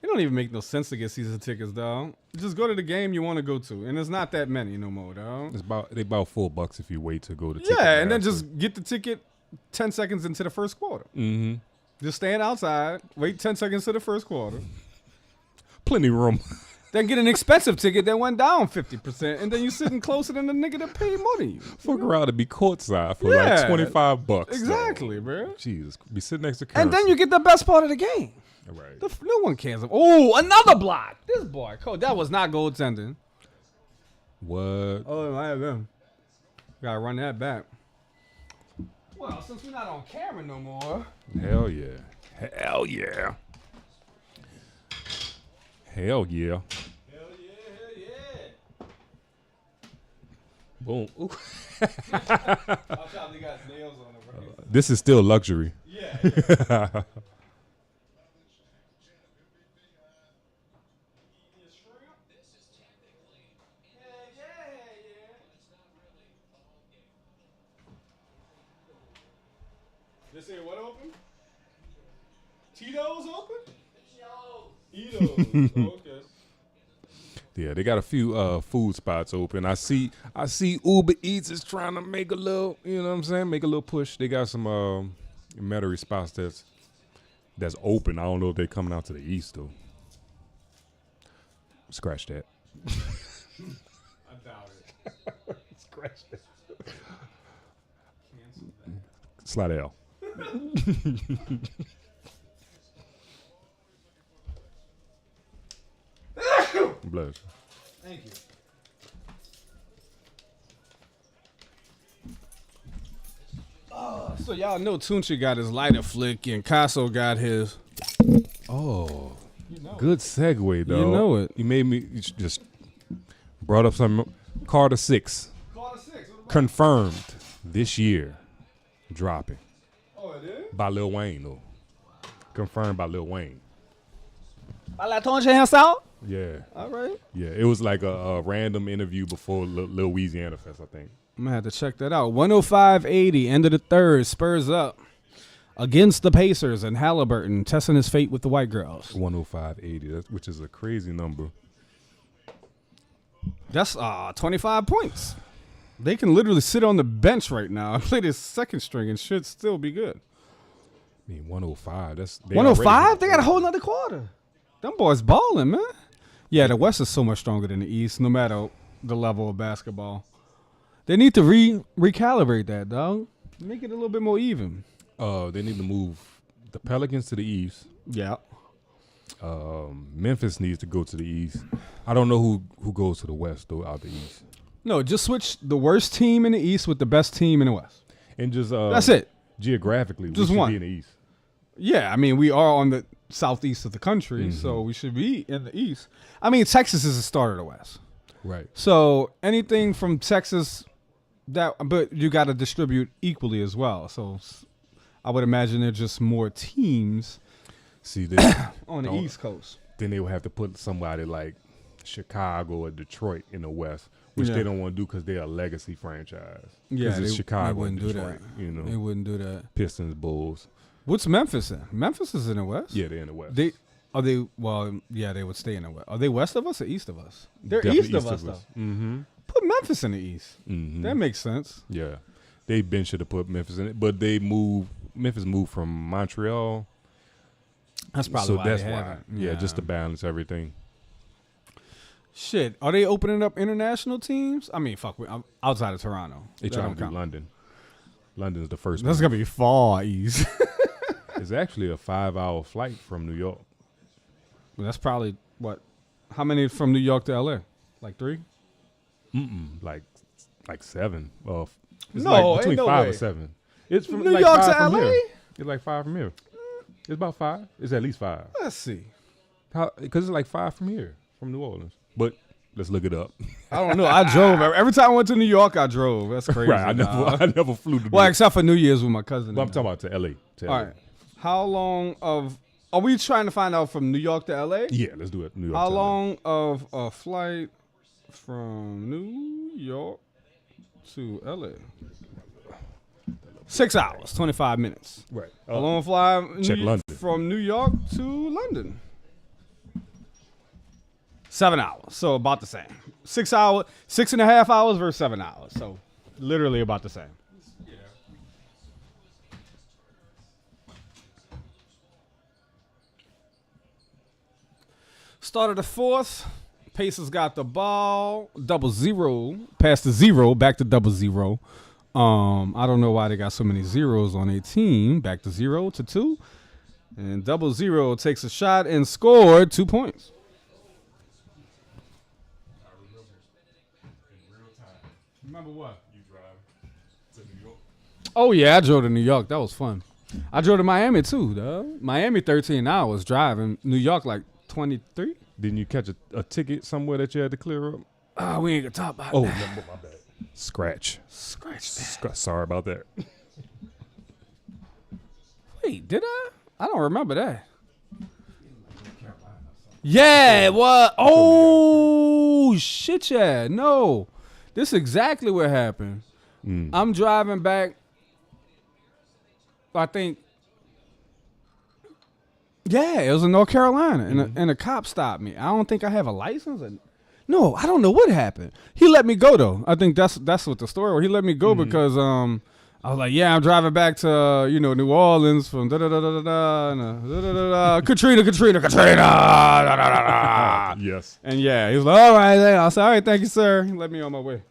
It don't even make no sense to get season tickets, dog. Just go to the game you want to go to, and it's not that many no more, dog. It's about $4 if you wait to go to. Yeah, and then just get the ticket 10 seconds into the first quarter. Mm-hmm. Just stand outside, wait 10 seconds to the first quarter. Plenty room. Then get an expensive ticket that went down 50%, and then you sitting closer than the nigga that paid more than you. Fuck around to be courtside for Yeah. like $25. Exactly, dog. bro. Jesus, be sitting next to. And then you get the best part of the game. right. No one cares. Oh, another block. This boy, coach, that was not goaltending. What? Oh, I have him. Gotta run that back. Well, since we're not on camera no more. Hell yeah. Hell yeah. Hell yeah. Hell yeah. Boom. Ooh. Watch out, they got nails on it, bro. This is still luxury. Yeah. They say what open? Tito's open? Tito's. Okay. Yeah, they got a few food spots open. I see Uber Eats is trying to make a little, you know what I'm saying, make a little push. They got some metairie spots that's open. I don't know if they're coming out to the east though. Scratch that. I doubt it. Scratch that. Slide L. Bless. Thank you. So y'all know Tunchi got his lighter flick and Casso got his. Oh, You know good segue, dog. You know it. You made me you just brought up some Carter 6 Carter 6. What about confirmed this year dropping Oh, it is? by Lil Wayne though. Confirmed by Lil Wayne. I like Tunchi himself. Yeah. All right. Yeah, it was like a random interview before Lil Louisiana Fest, I think. I'm going to have to check that out. 105.80, end of the third. Spurs up against the Pacers and Haliburton testing his fate with the white girls. 105.80, which is a crazy number. That's 25 points. They can literally sit on the bench right now and play this second string and should still be good. I mean, 105. That's 105? They got a whole nother quarter. Them boys balling, man. Yeah, the West is so much stronger than the East, no matter the level of basketball. They need to recalibrate that, dog. Make it a little bit more even. They need to move the Pelicans to the East. Yeah. Memphis needs to go to the East. I don't know who goes to the West though out the East. No, just switch the worst team in the East with the best team in the West. And just That's it. Geographically, Just we should one. be in the East. Yeah, I mean, we are on the southeast of the country, so we should be in the East. I mean, Texas is the start of the West. Right. So anything from Texas, but you got to distribute equally as well. So I would imagine there's just more teams See, they, on the East Coast. then they would have to put somebody like Chicago or Detroit in the West, which Yeah. they don't want to do because they're a legacy franchise. 'Cause Yeah, it's Chicago they wouldn't and do Detroit, that. you know, They wouldn't do that. Pistons, Bulls. What's Memphis in? Memphis is in the West. Yeah, they're in the West. They well, yeah, they would stay in the West. Are they west of us or east of us? They're Definitely east of us, though. Mm-hmm. Put Memphis in the East. Mm-hmm. That makes sense. Yeah, they been should have put Memphis in it, but Memphis moved from Montreal. That's probably so why that's they why. haven't. Yeah, just to balance everything. Shit, are they opening up international teams? I mean, fuck, I'm outside of Toronto. They That trying don't to do count. London. London's the first. That's one. gonna be far east. It's actually a 5-hour flight from New York. That's probably what? How many from New York to LA? Like 3? Like 7. It's No, like ain't between no 5 way. or 7. It's from New like York 5 to from LA? Here. It's like 5 from here. It's about 5. It's at least 5. Let's see. Because it's like 5 from here, from New Orleans. But let's look it up. I don't know. I drove every time I went to New York. I drove. That's crazy. Right. I never flew to New Well, York. except for New Year's with my cousin. But I'm and talking about to LA. To All LA. right. How long of? Are we trying to find out from New York to LA? Yeah, let's do it. New York. How to LA. long of a flight from New York to LA? 6 hours, 25 minutes. Right. How long fly check London. from New York to London? 7 hours, so about the same. 6.5 hours versus 7 hours, so literally about the same. Start of the fourth. Pacers got the ball. 0-0. Past the 0. Back to 0-0. I don't know why they got so many zeros on their team. Back to 0-2. And 0-0 takes a shot and scored 2 points. Remember what? You drive to New York. Oh, yeah, I drove to New York. That was fun. I drove to Miami, too, though. Miami, 13 hours driving. New York, like 23. Didn't you catch a ticket somewhere that you had to clear up? Oh, we ain't gonna talk about Oh, that. no, my bad. Scratch. Scratch that. Sorry about that. Wait, did I? I don't remember that. Yeah, what? Oh, shit, yeah. No. This is exactly what happened. I'm driving back. I think. Yeah, it was in North Carolina, and a cop stopped me. I don't think I have a license. No, I don't know what happened. He let me go though. I think that's what the story was. He let me go because I was like, yeah, I'm driving back to New Orleans from Katrina. Yes. And yeah, he was like, all right. I said, all right, thank you, sir. He let me on my way.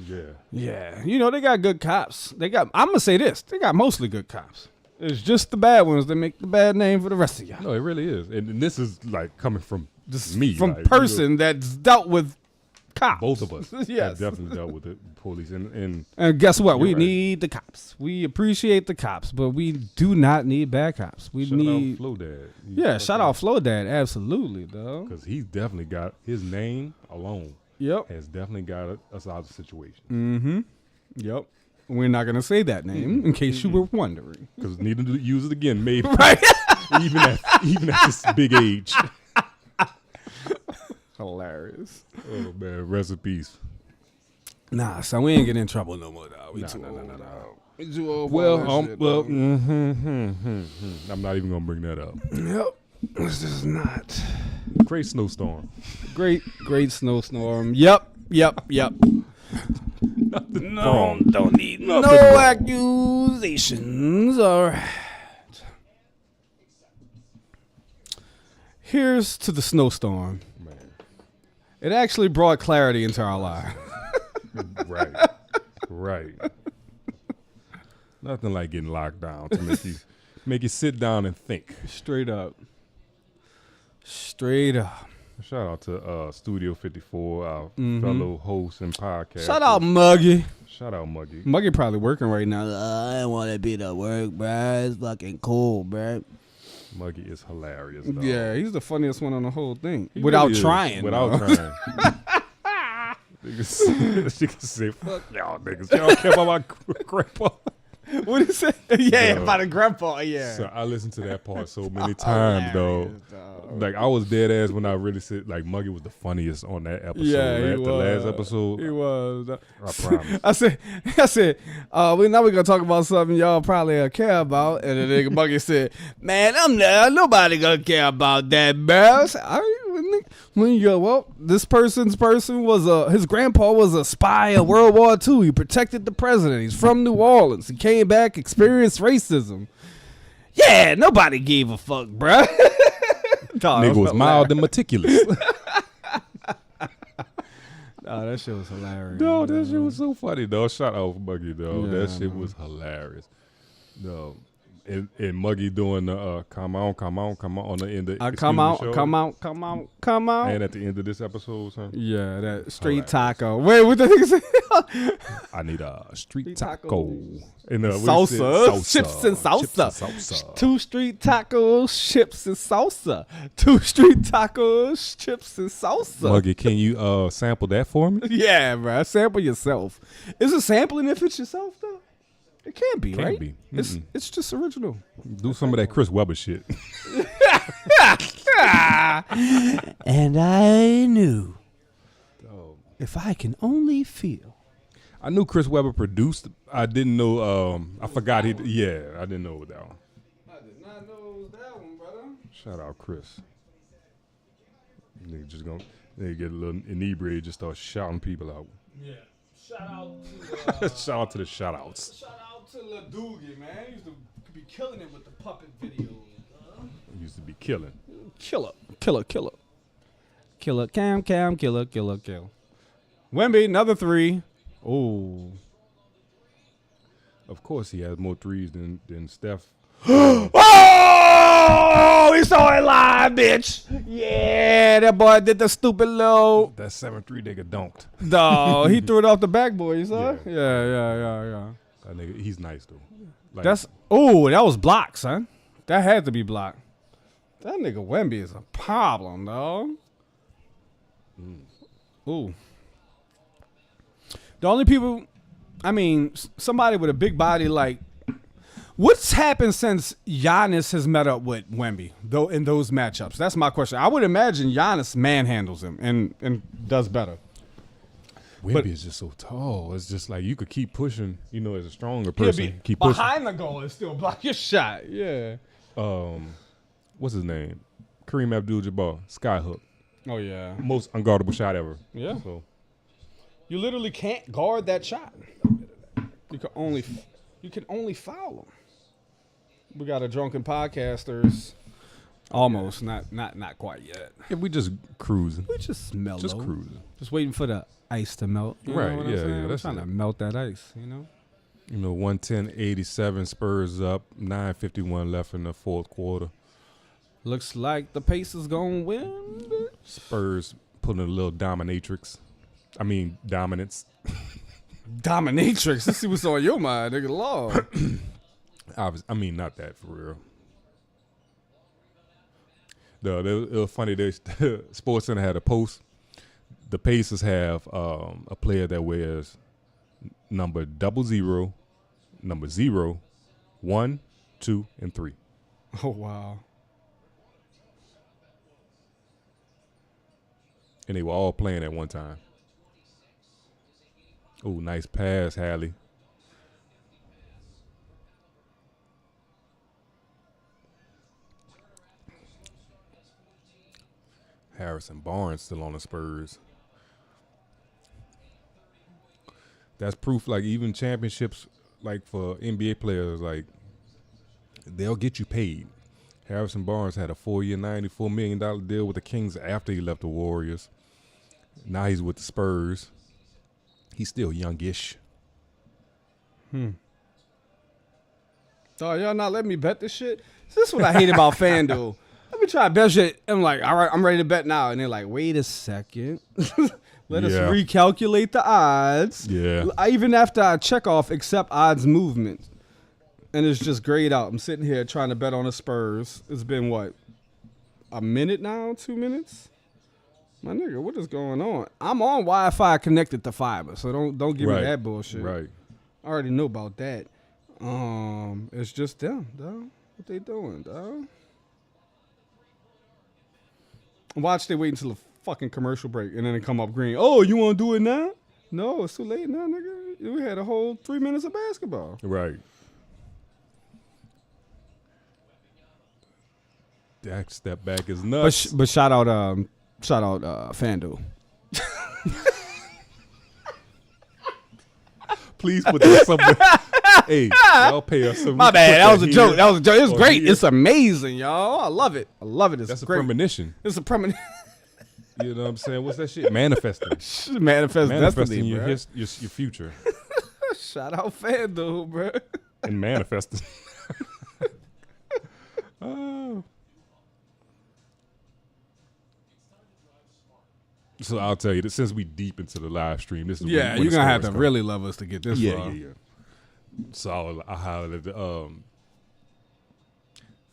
Yeah. Yeah, they got good cops. I'm gonna say this: they got mostly good cops. It's just the bad ones that make the bad name for the rest of y'all. No, it really is, and this is like coming from me, from like, person that's dealt with cops. Both of us Yes. have definitely dealt with the police, and guess what? We right. need the cops. We appreciate the cops, but we do not need bad cops. We shout need out Flo Dad. Yeah, shout out Flo Dad, absolutely, though. Because he's definitely got his name alone. Yep. Has definitely got us out of the situation. Mm-hmm. Yep. We're not gonna say that name in case you were wondering. Because needing to use it again, maybe. Right. even at this big age. Hilarious. Oh man, rest in peace. Nah, son, we ain't getting in trouble no more, dog. We too old. We too old. I'm not even gonna bring that up. Yep. This is not. Great snowstorm. Great snowstorm. Yep. No, don't need no accusations. All right. Here's to the snowstorm. Man. It actually brought clarity into our lives. Right. Nothing like getting locked down to make you sit down and think. Straight up. Shout out to Studio 54, our fellow host and podcast. Shout out Muggy. Shout out Muggy. Muggy probably working right now. I don't want to be to work, bruh. It's fucking cool, bruh. Muggy is hilarious, though. Yeah, he's the funniest one on the whole thing. He Without really is. trying. Without trying. Niggas say, fuck y'all niggas. Y'all care about my grandpa. What did he say? Yeah, Yo. about a grandpa, yeah. So I listened to that part so many times, though. Like, I was dead ass when I really said, like, Muggy was the funniest on that episode. Yeah, he the was. last episode. He was. I promise. I said, now we're gonna talk about something y'all probably care about. And the nigga Muggy said, man, nobody gonna care about that, bro. I said, when you go, well, this person was his grandpa was a spy in World War II. He protected the president. He's from New Orleans. He came back, experienced racism. Yeah, nobody gave a fuck, bruh. Nigga was mild and meticulous. Oh, that shit was hilarious. No, that shit was so funny, though. Shout out Muggy, though. Yeah, that shit was hilarious. No. And Muggy doing the come on on the end of come out. And at the end of this episode, son. Yeah, that street Hilarious. taco. Wait, what the nigga say? I need a street taco. taco. And Salsa. Chips and salsa. salsa. 2 street tacos, chips and salsa. 2 street tacos, chips and salsa. Muggy, can you sample that for me? Yeah, bro. Sample yourself. Is it sampling if it's yourself though? It can't be, Can't right? be. It's just original. Do some of that Chris Webber shit. And I knew if I can only feel. I knew Chris Webber produced. I didn't know. I forgot he. Yeah, I didn't know that one. I did not know it was that one, brother. Shout out Chris. Nigga just gonna get a little inebriated, just start shouting people out. Yeah. Shout out to Shout out to the shout outs. Shout out to Lil Doogie, man. He used to be killing it with the puppet videos. Used to be killing. Killer. Cam, killer. Wemby, another 3. Oh. Of course, he has more threes than Steph. Oh, he saw it live, bitch. Yeah, that boy did the stupid little. That 7-3 nigga dunked. No, he threw it off the backboard, you saw? Yeah. Yeah. That nigga, he's nice though. Like, That was blocked, son. That had to be blocked. That nigga Wemby is a problem, dog. Ooh. The only people, somebody with a big body like, what's happened since Giannis has met up with Wemby, though, in those matchups? That's my question. I would imagine Giannis manhandles him and does better. Wemby is just so tall. It's just like you could keep pushing, as a stronger He'll person. be Keep pushing. behind the goal and still block your shot. Yeah. What's his name? Kareem Abdul-Jabbar, skyhook. Oh yeah. Most unguardable shot ever. Yeah. So You literally can't guard that shot. You can only foul them. We got a drunken podcasters. Almost, not quite yet. if we just cruising, We just mellow. just cruising. Just waiting for the ice to melt. You Right, know what yeah, I'm saying? yeah, I'm that's trying it. to melt that ice, 110-87, Spurs up, 9:51 left in the fourth quarter. Looks like the Pacers gonna win. Spurs putting a little dominatrix. Dominance. Dominatrix. Let's see what's on your mind, nigga. Lord. Not that for real. It was funny. Sports Center had a post. The Pacers have a player that wears number 00, number 0, 1, 2, and 3. Oh wow. And they were all playing at one time. Oh, nice pass, Hallie. Harrison Barnes still on the Spurs. That's proof, like, even championships, like, for NBA players, like, they'll get you paid. Harrison Barnes had a 4-year, $94 million deal with the Kings after he left the Warriors. Now he's with the Spurs. He's still youngish. Oh, y'all not letting me bet this shit? This is what I hate about FanDuel. Let me try to bet shit. I'm like, all right, I'm ready to bet now. And they're like, wait a second. Let us recalculate the odds. Yeah. Even after I check off accept odds movement. And it's just grayed out. I'm sitting here trying to bet on the Spurs. It's been what? A minute now? 2 minutes? My nigga, what is going on? I'm on Wi-Fi connected to fiber, so don't give me that bullshit. Right. I already know about that. It's just them, dog. What they doing, dog? Watch, they wait until the fucking commercial break, and then it come up green. Oh, you want to do it now? No, it's too late now, nigga. We had a whole 3 minutes of basketball. Right. That step back is nuts. But shout out FanDuel. Please put that somewhere. Hey, y'all pay us some. My bad. That was a joke. That was a joke. It was or great. here. It's amazing, y'all. I love it. I love it. It's That's a great. premonition. It's a premonition. You know what I'm saying? What's that shit? Manifesting. Manifest Manifesting destiny, your, bro. your future. Shout out FanDuel, bro. And manifesting. Oh. So I'll tell you that since we deep into the live stream, this is Yeah, when you're the gonna have stories to come. really love us to get this far. Yeah. So I highlighted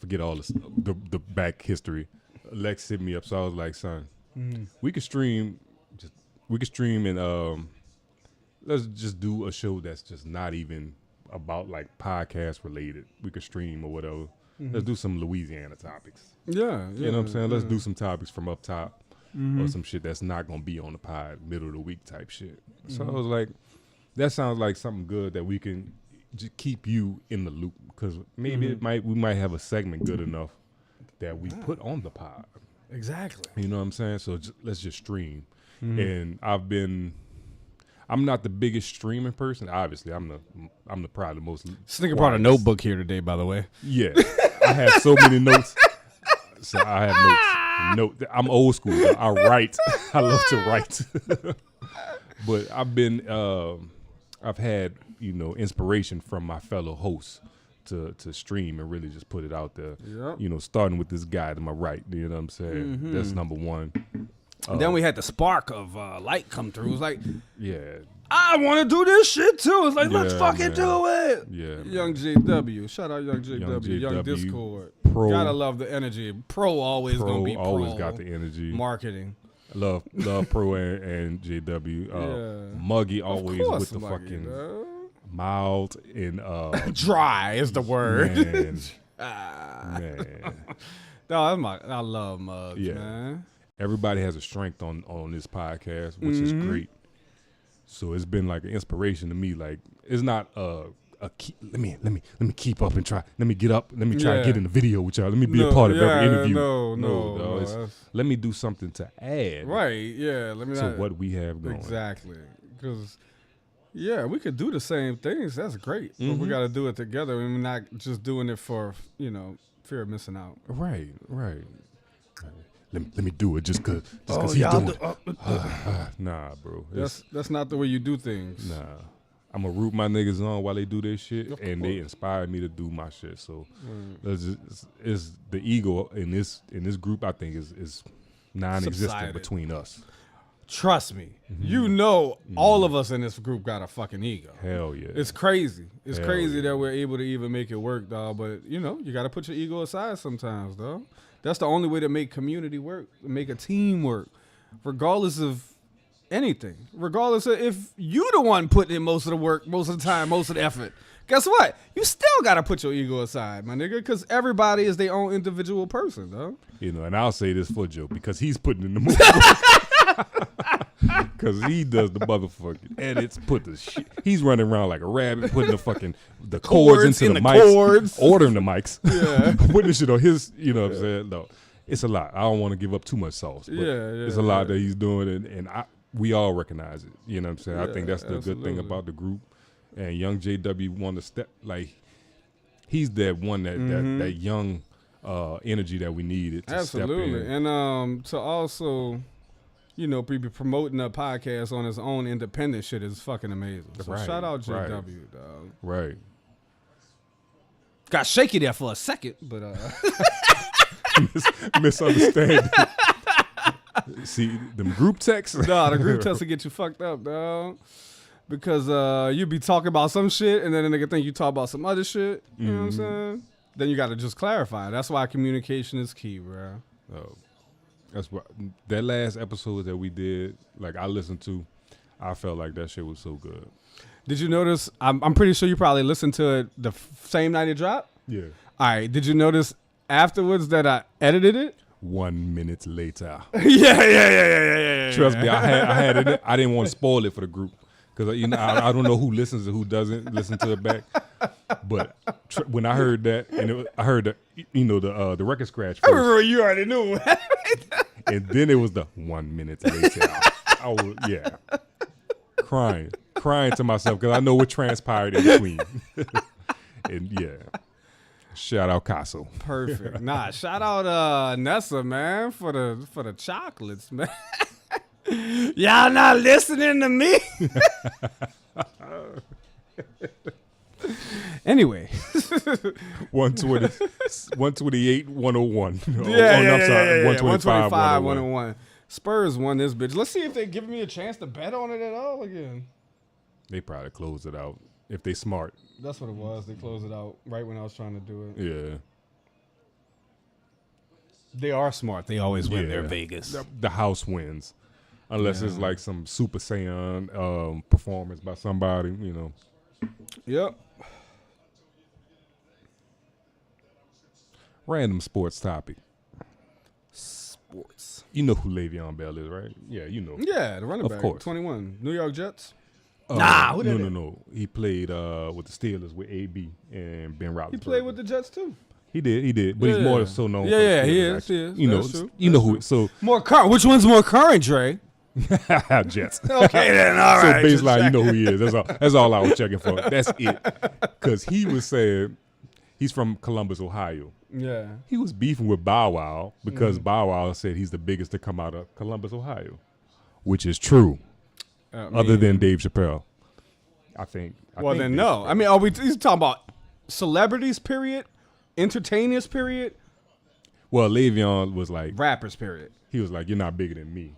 forget all this, the back history. Lex hit me up, so I was like, son, we could stream, and let's just do a show that's just not even about like podcast related. We could stream or whatever. Let's do some Louisiana topics. Yeah, You know what I'm saying? Let's do some topics from up top. Or some shit that's not gonna be on the pod, middle of the week type shit. So I was like, that sounds like something good that we can just keep you in the loop, because maybe we might have a segment good enough that we put on the pod. Exactly. You know what I'm saying? So let's just stream. And I'm not the biggest streaming person. Obviously, I'm probably the most. This nigga brought a notebook here today, by the way. Yeah, I have so many notes. So I have notes. I'm old school. Though. I write. I love to write. But I've had inspiration from my fellow hosts to stream and really just put it out there. Yep. Starting with this guy to my right. You know what I'm saying? That's number one. Then we had the spark of light come through. It was like, Yeah. I want to do this shit too. It's like, let's Yeah, fucking man. do it. Yeah. man. Young JW. Shout out Young JW. Young JW. Discord. Pro. Gotta love the energy. Pro always gonna be pro. always got the energy. Marketing. Love Pro and JW. Yeah. Muggy Of always course, with the Muggy, fucking dog. mild and Dry is the word. man. Ah. Man. No, I love Muggs, Yeah. man. Everybody has a strength on this podcast, which is great. So it's been like an inspiration to me. Like it's not let me keep up and try. Let me get up. Let me try to get in the video with y'all. Let me be a part of every interview. No. Let me do something to add. Right. Yeah. Let me to what we have going. Exactly. Because we could do the same things. That's great. But we got to do it together, and we're not just doing it for fear of missing out. Right. Let me do it just because he's doing it. Nah, bro. That's not the way you do things. Nah. I'm going to root my niggas on while they do their shit, and they inspire me to do my shit. So it's the ego in this group, I think, is non-existent between us. Trust me. All of us in this group got a fucking ego. Hell yeah. It's crazy. It's crazy that we're able to even make it work, dog. But, you got to put your ego aside sometimes, dog. That's the only way to make community work, to make a team work, regardless of anything. Regardless of if you the one putting in most of the work, most of the time, most of the effort. Guess what? You still got to put your ego aside, my nigga, because everybody is their own individual person, dog. And I'll say this for Joe, because he's putting in the movie. Because he does the motherfucking edits, he's running around like a rabbit, putting the cords into the mics, ordering the mics, putting the shit on his, you know what I'm saying? No, it's a lot. I don't want to give up too much sauce, but it's a lot that he's doing, and we all recognize it. You know what I'm saying? I think that's the good thing about the group. And young JW want to step, like, he's that one that young energy that we needed to step in. And to also, be promoting a podcast on his own independent shit is fucking amazing. So shout out JW, dog. Right. Got shaky there for a second, but misunderstanding. See, them group texts? Nah, the group texts will get you fucked up, dog. Because you be talking about some shit, and then a nigga think you talk about some other shit. You know what I'm saying? Then you got to just clarify. That's why communication is key, bro. Oh, that's what that last episode that we did, like I listened to, I felt like that shit was so good. Did you notice? I'm pretty sure you probably listened to it the same night it dropped. Yeah. All right. Did you notice afterwards that I edited it? 1 minute later. Yeah. Trust me, I had it. I didn't want to spoil it for the group. Because I don't know who listens and who doesn't listen to it back, but when I heard that, and I heard the record scratch first, you already knew, and then it was the 1 minute later. I was crying to myself because I know what transpired in between, and shout out Casso. Perfect. Nah, shout out Nessa, man, for the chocolates, man. Y'all not listening to me? Anyway. 128, 101. I'm sorry, 125, 101. Spurs won this bitch. Let's see if they're giving me a chance to bet on it at all again. They probably closed it out if they smart. That's what it was. They closed it out right when I was trying to do it. Yeah. They are smart. They always win. They're Vegas. The house wins. Unless it's like some Super Saiyan performance by somebody, Yep. Random sports topic. Sports. You know who Le'Veon Bell is, right? Yeah, you know. Yeah, the running back. Of course. 21. New York Jets. No. He played with the Steelers with AB and Ben Roethlisberger. He played with the Jets too. He did. But he's more so known for the Steelers, he is. You know who. So more current. Which one's more current, Dre? Jets. Okay, then. All right. So baseline, you know who he is. That's all I was checking for. That's it. Because he was saying he's from Columbus, Ohio. Yeah. He was beefing with Bow Wow because Bow Wow said he's the biggest to come out of Columbus, Ohio, which is true. Other than Dave Chappelle, I think. No. I mean, are we talking about celebrities? Period. Entertainers. Period. Well, Le'Veon was like rappers. Period. He was like, "You're not bigger than me."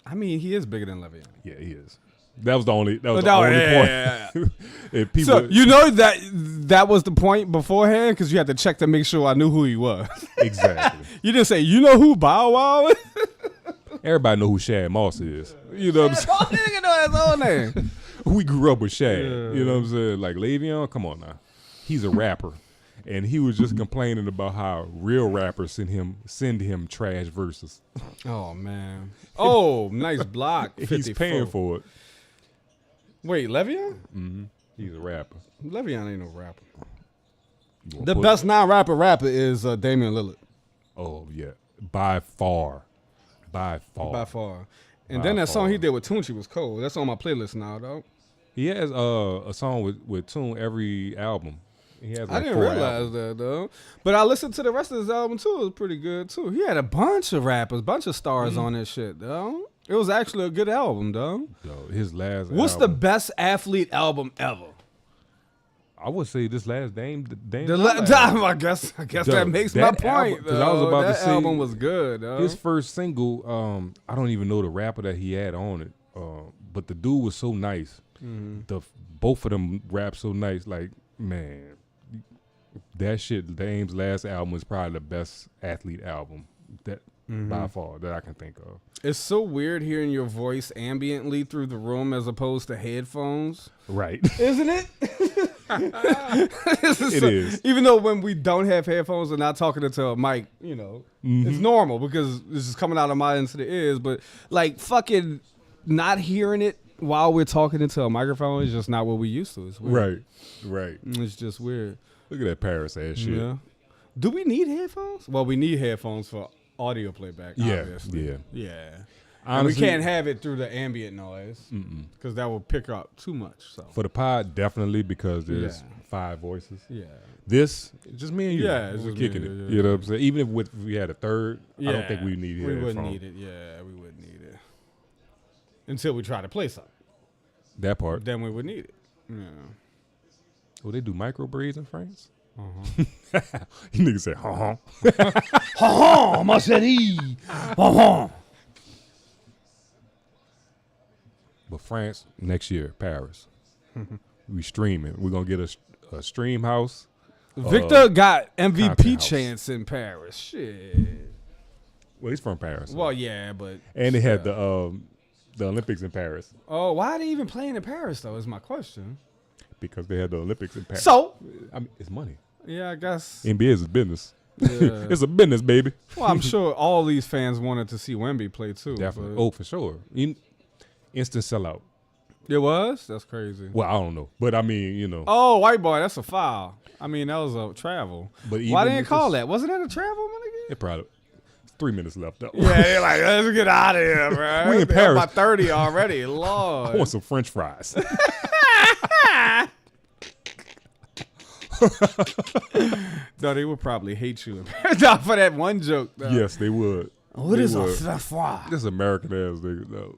I mean, he is bigger than Le'Veon. Yeah, he is. That was the only point. Yeah. People, so that was the point beforehand because you had to check to make sure I knew who he was. Exactly. You didn't say, you know who Bow Wow is? Everybody know who Shad Moss is. You know what I'm saying? All nigga know his own name. We grew up with Shad. Yeah. You know what I'm saying? Like Le'Veon, come on now. He's a rapper. And he was just complaining about how real rappers send him trash verses. Oh, man. Oh, nice block. He's paying for it. Wait, Le'Veon? Mm-hmm. He's a rapper. Le'Veon ain't no rapper. You wanna The put- best non-rapper is Damian Lillard. Oh yeah, by far. By far. And By then that song far. he did with Tunchi was cold. That's on my playlist now, though. He has a song with Tune every album. He has like I didn't 4 realize albums. that, though. But I listened to the rest of his album, too. It was pretty good, too. He had a bunch of rappers, bunch of stars on this shit, though. It was actually a good album, though. Yo, his last What's the album, best athlete album ever? I would say this last Dame I guess that makes my that point. album- 'cause I was about to that say, album was good. Though. his first single, I don't even know the rapper that he had on it, but the dude was so nice. Both of them rap so nice. Like, man, that shit, Dame's last album is probably the best athlete album that by far that I can think of. It's so weird hearing your voice ambiently through the room as opposed to headphones, Right. isn't it? It is. Even though when we don't have headphones and not talking into a mic, it's normal because it's just coming out of my into the ears. But like fucking not hearing it while we're talking into a microphone is just not what we used to. It's weird. Right. It's just weird. Look at that Paris ass shit. Yeah. Do we need headphones? Well, we need headphones for audio playback. Yeah. Obviously. Yeah. Yeah. Honestly, And we can't have it through the ambient noise because that will pick up too much. So for the pod, definitely, because there's Yeah. 5 voices. yeah. This, it's just me and you. Yeah, it's we're just me kicking and it. you, You know what I'm saying? Even if we had a third, I don't Yeah. think we need We wouldn't headphones. need it. Yeah, we wouldn't need it until we try to play something. That part. Then we would need it. Yeah. Oh, they do micro braids in France? You niggas say, Oh, ma chérie. Oh. But France, next year, Paris. We streaming. We're going to get a stream house. Victor got MVP content house. chance in Paris. Shit. Well, he's from Paris. Well, yeah, but and they had the Olympics in Paris why are they even playing in Paris though? Is my question. because they had the Olympics in Paris. So, I mean, it's money. yeah, I guess. NBA is a business. Yeah. It's a business, baby. Well, I'm sure all these fans wanted to see Wemby play too. Definitely. but- Oh, for sure. Instant sellout. It was? That's crazy. Well, I don't know, but I mean, you know. Oh, white boy, that's a foul. I mean, that was a travel. But Why even didn't if call it's- that? Wasn't that a travel, my nigga? It probably 3 minutes left though. Yeah, they're like, let's get out of here, bro. We in I'm Paris. about 30 already. I Lord. want some French fries. No, they would probably hate you for that one joke. Though. Yes, they would. What They is a would. froid? This American ass nigga though.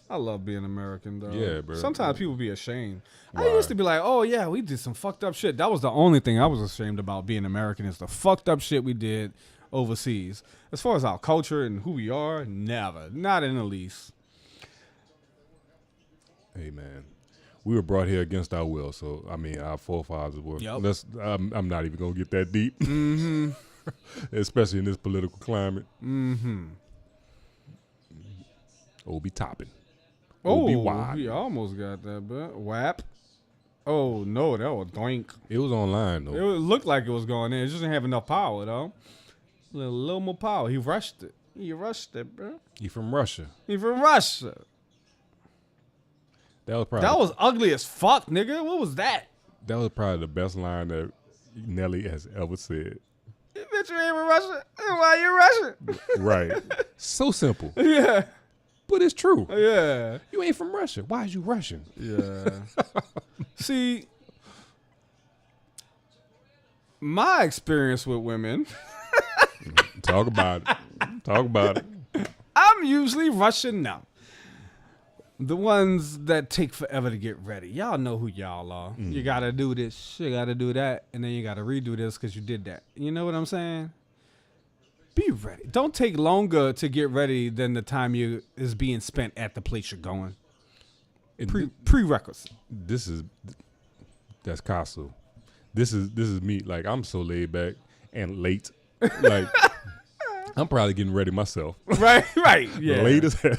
I love being American, though. Yeah, bro. Sometimes people be ashamed. I Why? used to be like, oh, yeah, we did some fucked up shit. That was the only thing I was ashamed about being American is the fucked up shit we did overseas. As far as our culture and who we are, never. Not in the least. Hey man, we were brought here against our will. So I mean, our forefathers were. Yep. I'm not even gonna get that deep. Mm-hmm. Especially in this political climate. Mm-hmm. Obi topping. Oh, Obi-Wan. he almost got that, but WAP. Oh, no, that was doink. It was online It though. looked like it was going in. It just didn't have enough power, though. A little more power. He rushed it. Bro. He from Russia. He from Russia. That was probably That was ugly as fuck, nigga. What was that? the best line that Nelly has ever said. Bitch, you ain't from Russia. Why you Russian? Right. So simple, Yeah. but it's true. Yeah. You ain't from Russia. Why is you Russian? Yeah. See, my experience with women, Talk about it. Talk about it. I'm usually Russian now. The ones that take forever to get ready. Y'all know who y'all are. You got to do this, you got to do that, and then you got to redo this because you did that. You know what I'm saying? Be ready. Don't take longer to get ready than the time you is being spent at the place you're going. And Prerequisite. that's Kasu. This is me. Like, I'm so laid back and late. Like, I'm probably getting ready myself. Right, yeah. Late as hell.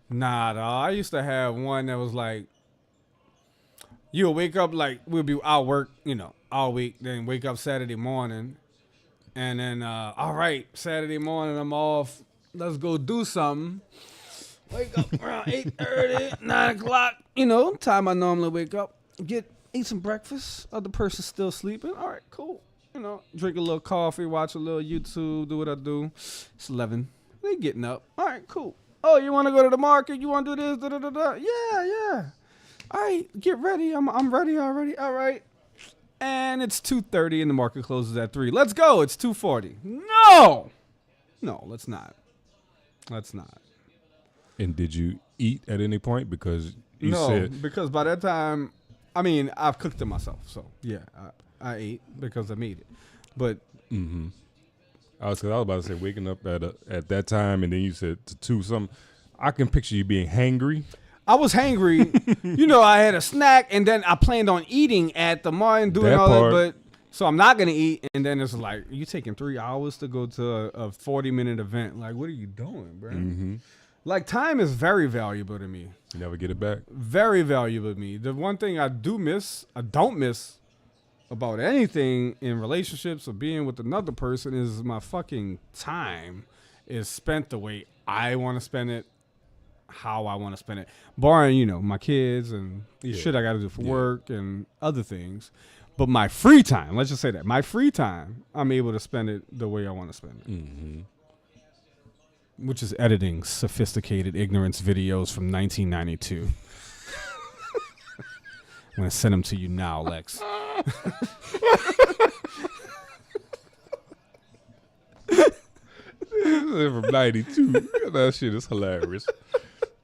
Nah, dawg. I used to have one that was like, you'll wake up like, we'll be out work, all week, then wake up Saturday morning, and then, all right, Saturday morning I'm off, let's go do something. Wake up around 8:30, 9 o'clock. You know, time I normally wake up. Eat some breakfast. Other person's still sleeping. All right, cool. You know, drink a little coffee, watch a little YouTube, do what I do. It's 11. They getting up. All right, cool. Oh, you want to go to the market? You want to do this? Da, da, da, da. Yeah. All right, get ready. I'm ready already. All right. And it's 2:30 and the market closes at 3. Let's go. It's 2:40. No, let's not. And did you eat at any point? Because you No, said because by that time, I mean, I've cooked it myself. So, yeah, I ate because I made it. But I was about to say waking up at that time, and then you said to 2 something. I can picture you being hangry. I was hangry. You know, I had a snack, and then I planned on eating at the mall and doing That all part. that. But so I'm not gonna eat, and then it's like you taking 3 hours to go to a 40-minute event. Like, what are you doing, bro? Like, time is very valuable to me. You never get it back. Very valuable to me. The one thing I don't miss about anything in relationships or being with another person is my fucking time is spent the way I want to spend it, how I want to spend it. Barring, you know, my kids and shit I got to do for work and other things. But my free time, let's just say that, my free time, I'm able to spend it the way I want to spend it. Which is editing sophisticated ignorance videos from 1992. I'm going to send them to you now, Lex. From 92. That shit is hilarious.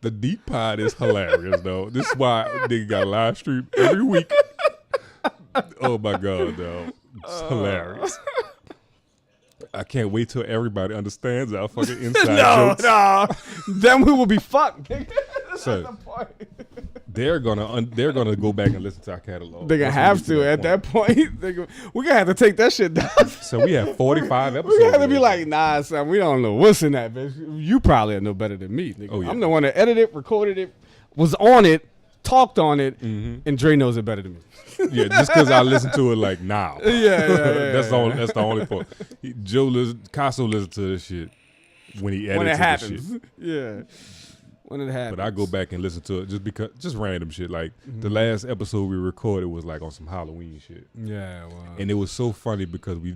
The deep pod is hilarious, though. This is why nigga got a live stream every week. Oh, my God, though. It's hilarious. I can't wait till everybody understands our fucking inside jokes. No. Then we will be fucked. So, they're gonna go back and listen to our catalog. They're going to have to at that point. We're going to have to take that shit down. So we have 45 episodes. We're going to have to be like, nah, son, we don't know what's in that, bitch. You probably know better than me. Nigga. Oh, yeah. I'm the one that edited it, recorded it, was on it, talked on it, and Dre knows it better than me. Yeah, just because I listen to it like now. Yeah. That's the only part. Casso listens to this shit when he edits When it this happens. shit. Yeah. When it happens. But I go back and listen to it just random shit. Like the last episode we recorded was like on some Halloween shit. Yeah, well. And it was so funny because we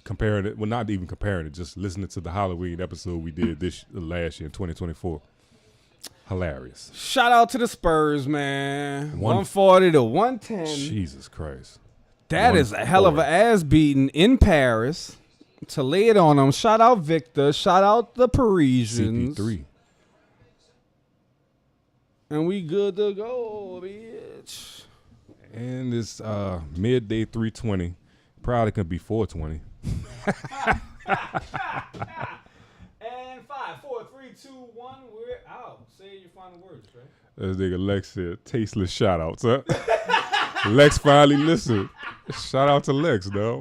comparing it, well, not even comparing it, just listening to the Halloween episode we did this last year in 2024. Hilarious. Shout out to the Spurs, man. 140 to 110. Jesus Christ. That is a hell of an ass beating in Paris to lay it on them. Shout out Victor. Shout out the Parisians. CP3. And we good to go, bitch. And it's midday 3:20. Probably could be 4:20. And 5, 4, 3, 2, 1. We're out. Say your final words, right? As nigga Lex said, tasteless shout outs, huh? Lex finally listened. Shout out to Lex, though.